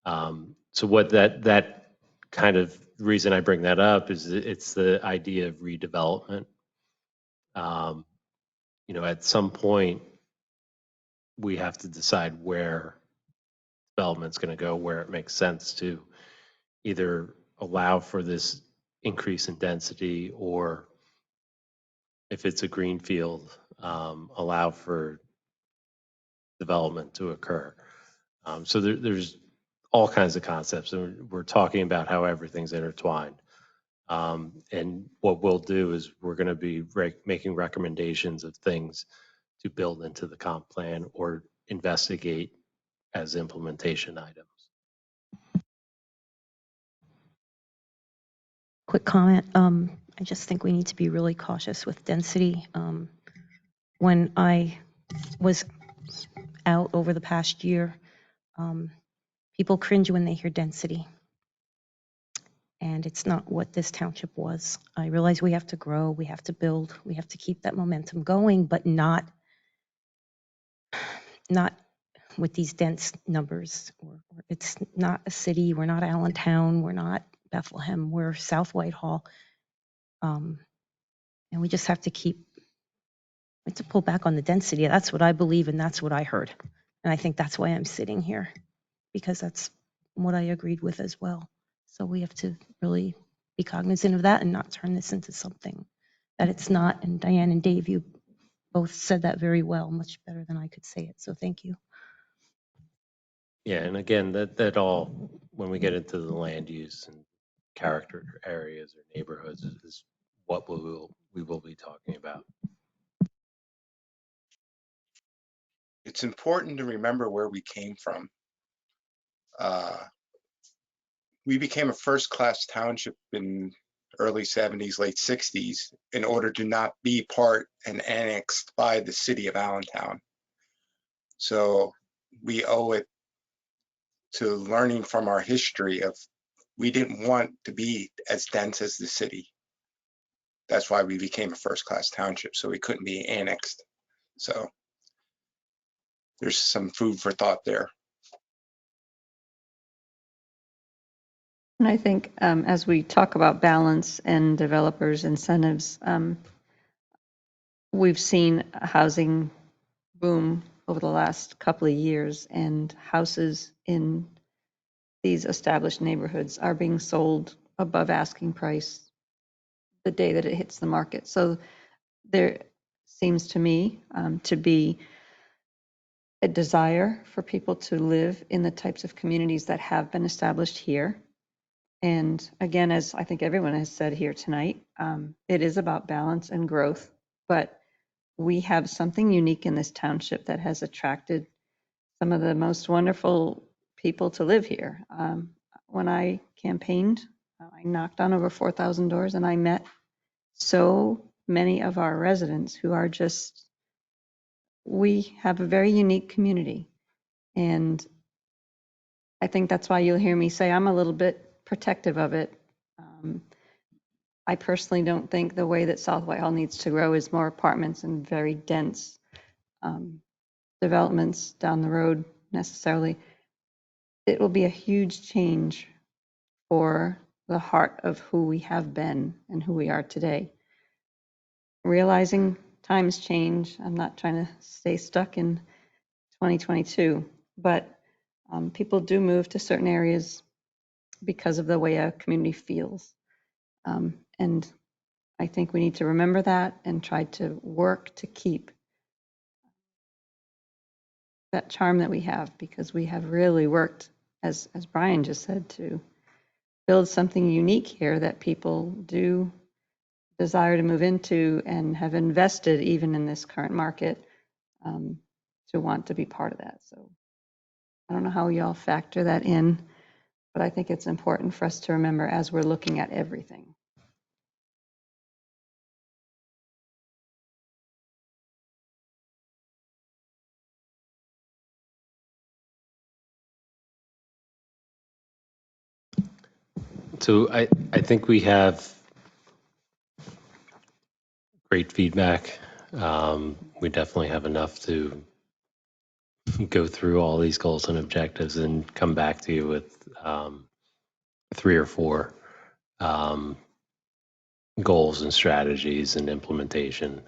So what that kind of reason I bring that up is it's the idea of redevelopment. At some point, we have to decide where development's going to go, where it makes sense to either allow for this increase in density, or if it's a greenfield, allow for development to occur. So there's all kinds of concepts, and we're talking about how everything's intertwined. And what we'll do is we're going to be making recommendations of things to build into the comp plan or investigate as implementation items. Quick comment. I just think we need to be really cautious with density. When I was out over the past year, people cringe when they hear density. And it's not what this township was. I realize we have to grow, we have to build, we have to keep that momentum going, but not with these dense numbers. It's not a city, we're not Allentown, we're not Bethlehem, we're South Whitehall. And we just have to pull back on the density. That's what I believe and that's what I heard. And I think that's why I'm sitting here, because that's what I agreed with as well. So we have to really be cognizant of that and not turn this into something that it's not. And Diane and Dave, you both said that very well, much better than I could say it. So thank you. Yeah, and again, that all, when we get into the land use and character areas or neighborhoods, is what we will be talking about. It's important to remember where we came from. We became a first-class township in early 70s, late 60s, in order to not be part and annexed by the city of Allentown. So we owe it to learning from our history of, we didn't want to be as dense as the city. That's why we became a first-class township, so we couldn't be annexed. So there's some food for thought there. And I think as we talk about balance and developers' incentives, we've seen a housing boom over the last couple of years, and houses in these established neighborhoods are being sold above asking price the day that it hits the market. So there seems to me to be a desire for people to live in the types of communities that have been established here. And again, as I think everyone has said here tonight, it is about balance and growth, but we have something unique in this township that has attracted some of the most wonderful people to live here. When I campaigned, I knocked on over 4,000 doors and I met so many of our residents who are just, we have a very unique community. And I think that's why you'll hear me say I'm a little bit protective of it. I personally don't think the way that South Whitehall needs to grow is more apartments and very dense developments down the road necessarily. It will be a huge change for the heart of who we have been and who we are today. Realizing times change, I'm not trying to stay stuck in 2022, but people do move to certain areas because of the way a community feels. And I think we need to remember that and try to work to keep that charm that we have, because we have really worked, as Brian just said, to build something unique here that people do desire to move into and have invested even in this current market to want to be part of that. So I don't know how y'all factor that in, but I think it's important for us to remember as we're looking at everything. So I think we have great feedback. We definitely have enough to go through all these goals and objectives and come back to you with 3 or 4 goals and strategies and implementation.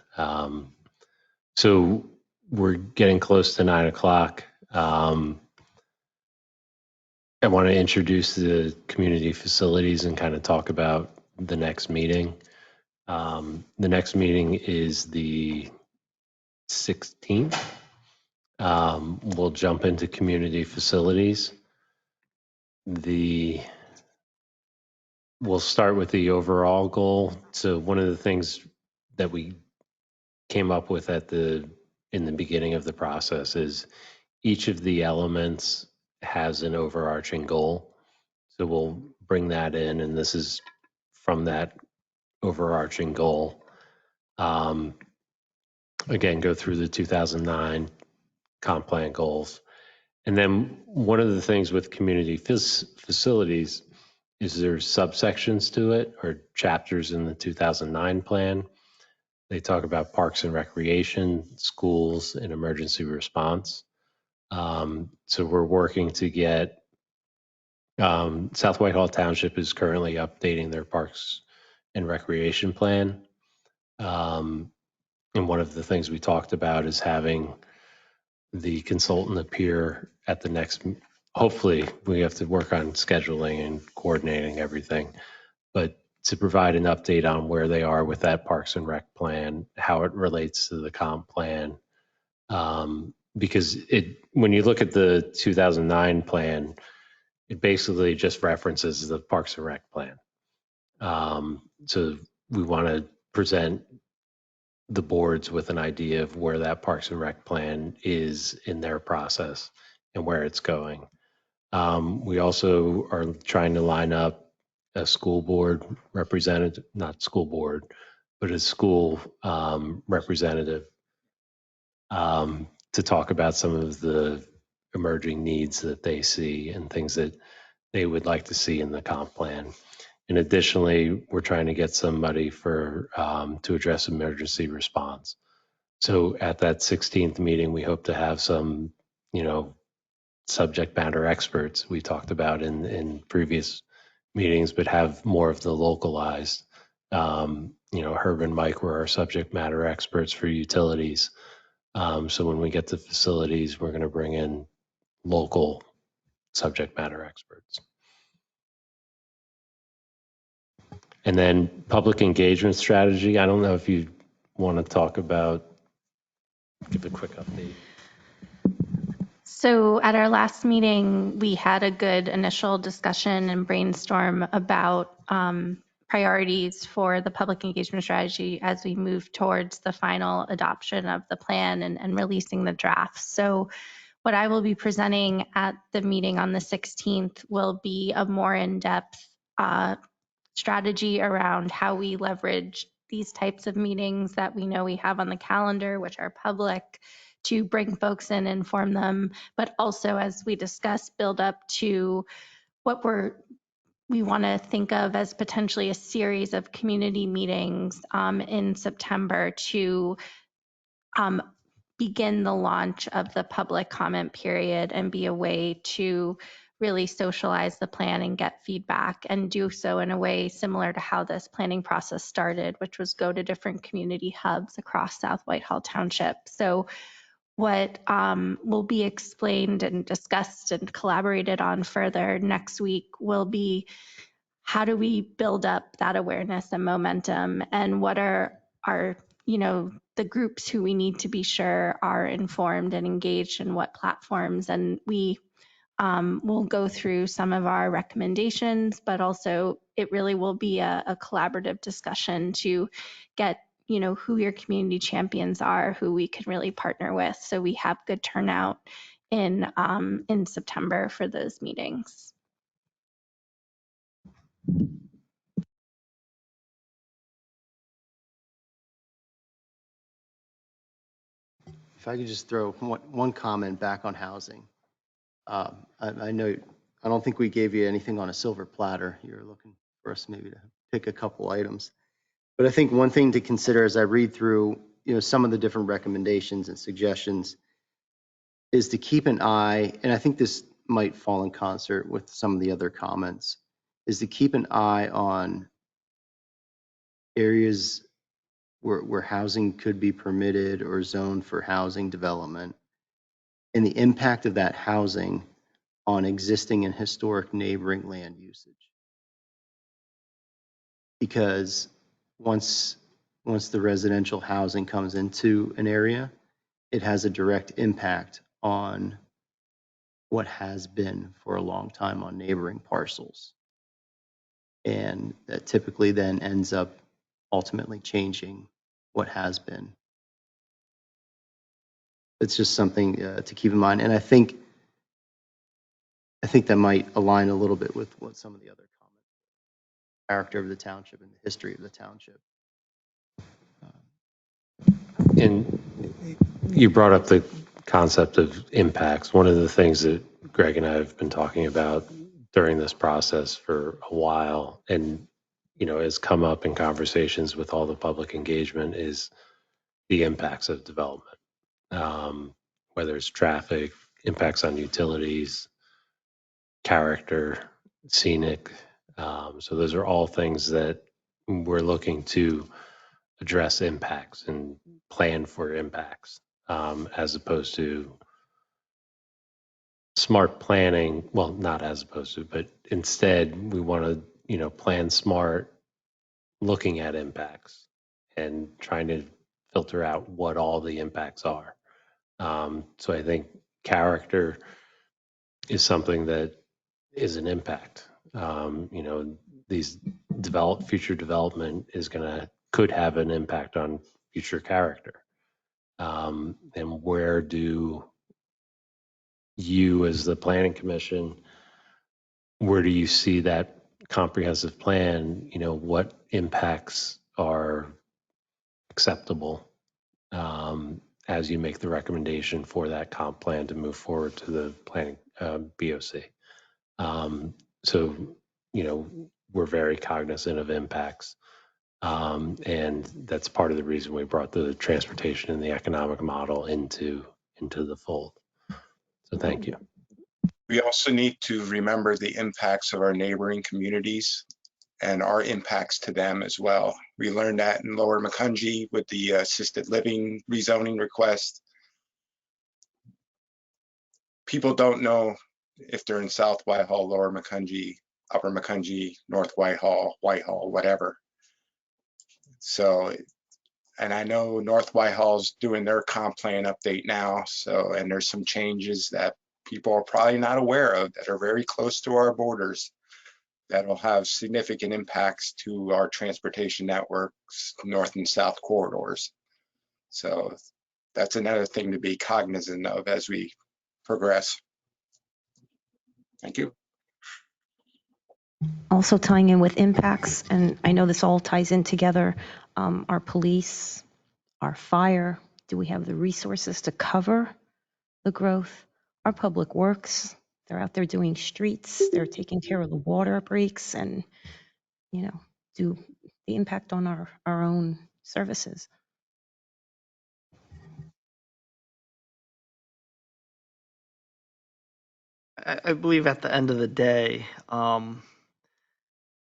So we're getting close to 9 o'clock. I want to introduce the community facilities and kind of talk about the next meeting. The next meeting is the 16th. We'll jump into community facilities. We'll start with the overall goal. So one of the things that we came up with in the beginning of the process is each of the elements has an overarching goal. So we'll bring that in, and this is from that overarching goal. Again, go through the 2009 comp plan goals. And then one of the things with community facilities is there's subsections to it, or chapters in the 2009 plan. They talk about parks and recreation, schools, and emergency response. So we're working to get, South Whitehall Township is currently updating their parks and recreation plan. And one of the things we talked about is having the consultant appear at the next, hopefully we have to work on scheduling and coordinating everything, but to provide an update on where they are with that Parks and Rec plan, how it relates to the comp plan. Because when you look at the 2009 plan, it basically just references the Parks and Rec plan. So we want to present the boards with an idea of where that Parks and Rec plan is in their process and where it's going. We also are trying to line up a school board representative, not school board, but a school representative to talk about some of the emerging needs that they see and things that they would like to see in the comp plan. And additionally, we're trying to get somebody to address emergency response. So at that 16th meeting, we hope to have some, subject matter experts we talked about in previous meetings, but have more of the localized. Herb and Mike were our subject matter experts for utilities. So when we get to facilities, we're going to bring in local subject matter experts. And then public engagement strategy. I don't know if you want to give a quick update. So at our last meeting, we had a good initial discussion and brainstorm about priorities for the public engagement strategy as we move towards the final adoption of the plan and releasing the drafts. So what I will be presenting at the meeting on the 16th will be a more in-depth strategy around how we leverage these types of meetings that we know we have on the calendar, which are public, to bring folks in, inform them, but also, as we discussed, build up to what we want to think of as potentially a series of community meetings in September to begin the launch of the public comment period and be a way to really socialize the plan and get feedback, and do so in a way similar to how this planning process started, which was go to different community hubs across South Whitehall Township. So what will be explained and discussed and collaborated on further next week will be how do we build up that awareness and momentum, and what are our, the groups who we need to be sure are informed and engaged in what platforms. And we will go through some of our recommendations, but also it really will be a collaborative discussion to get who your community champions are, who we can really partner with, so we have good turnout in September for those meetings. If I could just throw one comment back on housing. I know, I don't think we gave you anything on a silver platter. You're looking for us maybe to pick a couple items. But I think one thing to consider as I read through, some of the different recommendations and suggestions is to keep an eye, and I think this might fall in concert with some of the other comments, is to keep an eye on areas where housing could be permitted or zoned for housing development and the impact of that housing on existing and historic neighboring land usage. Because once the residential housing comes into an area, it has a direct impact on what has been for a long time on neighboring parcels. And that typically then ends up ultimately changing what has been. It's just something to keep in mind. And I think that might align a little bit with what some of the other comments, character of the township and the history of the township. And you brought up the concept of impacts. One of the things that Greg and I have been talking about during this process for a while, and has come up in conversations with all the public engagement, is the impacts of development, whether it's traffic, impacts on utilities, character, scenic. So those are all things that we're looking to address impacts and plan for impacts, as opposed to smart planning. Well, not as opposed to, but instead we want to, plan smart, looking at impacts and trying to filter out what all the impacts are. So I think character is something that is an impact. These future development could have an impact on future character. And where do you, as the planning commission, where do you see that comprehensive plan? What impacts are acceptable, as you make the recommendation for that comp plan to move forward to the planning BOC. So, we're very cognizant of impacts. And that's part of the reason we brought the transportation and the economic model into the fold. So thank you. We also need to remember the impacts of our neighboring communities and our impacts to them as well. We learned that in Lower Macungie with the assisted living rezoning request. People don't know if they're in South Whitehall, Lower Macungie, Upper Macungie, North Whitehall, whatever. So, and I know North Whitehall's doing their comp plan update now. So, and there's some changes that people are probably not aware of that are very close to our borders that will have significant impacts to our transportation networks, north and south corridors. So that's another thing to be cognizant of as we progress. Thank you. Also tying in with impacts, and I know this all ties in together, our police, our fire, do we have the resources to cover the growth? Our public works, they're out there doing streets, they're taking care of the water breaks and, do the impact on our own services. I believe at the end of the day,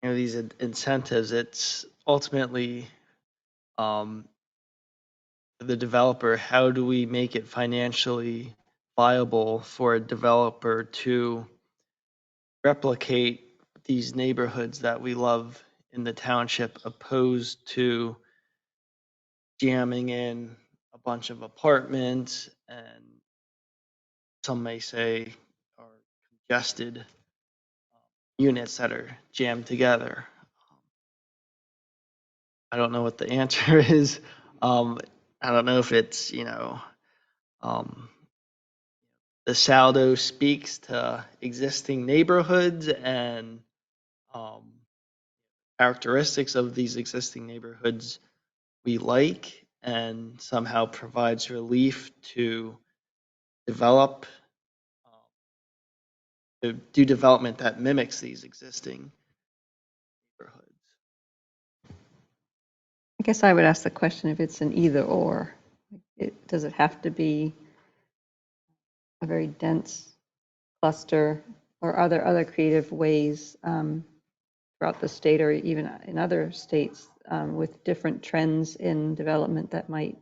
these incentives, it's ultimately the developer. How do we make it financially viable for a developer to replicate these neighborhoods that we love in the township, opposed to jamming in a bunch of apartments and some may say are congested units that are jammed together? I don't know what the answer is. I don't know if it's, the saldo speaks to existing neighborhoods and characteristics of these existing neighborhoods we like, and somehow provides relief to develop, to do development that mimics these existing neighborhoods. I guess I would ask the question if it's an either or. Does it have to be a very dense cluster, or are there other creative ways throughout the state or even in other states with different trends in development that might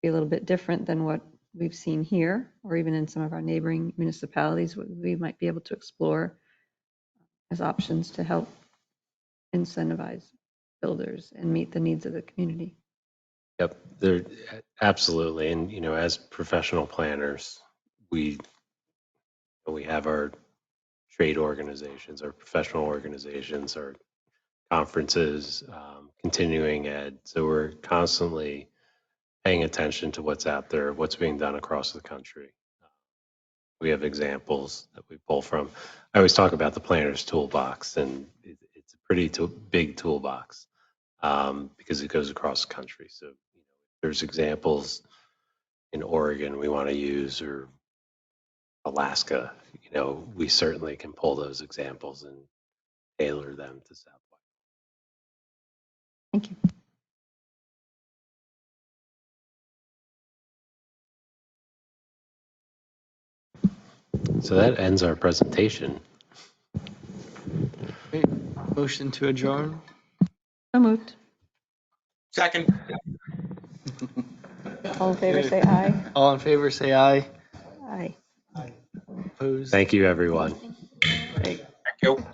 be a little bit different than what we've seen here, or even in some of our neighboring municipalities, what we might be able to explore as options to help incentivize builders and meet the needs of the community. Yep, there, absolutely. And, as professional planners, we have our trade organizations, our professional organizations, our conferences, continuing ed. So we're constantly paying attention to what's out there, what's being done across the country. We have examples that we pull from. I always talk about the planner's toolbox, and it's a pretty big toolbox because it goes across the country. So there's examples in Oregon we want to use, or Alaska. We certainly can pull those examples and tailor them to South. Thank you. So that ends our presentation. Great. Motion to adjourn. So moved. Second. All in favor, say aye. All in favor, say aye. Aye. Opposed? Thank you, everyone. Great. Thank you.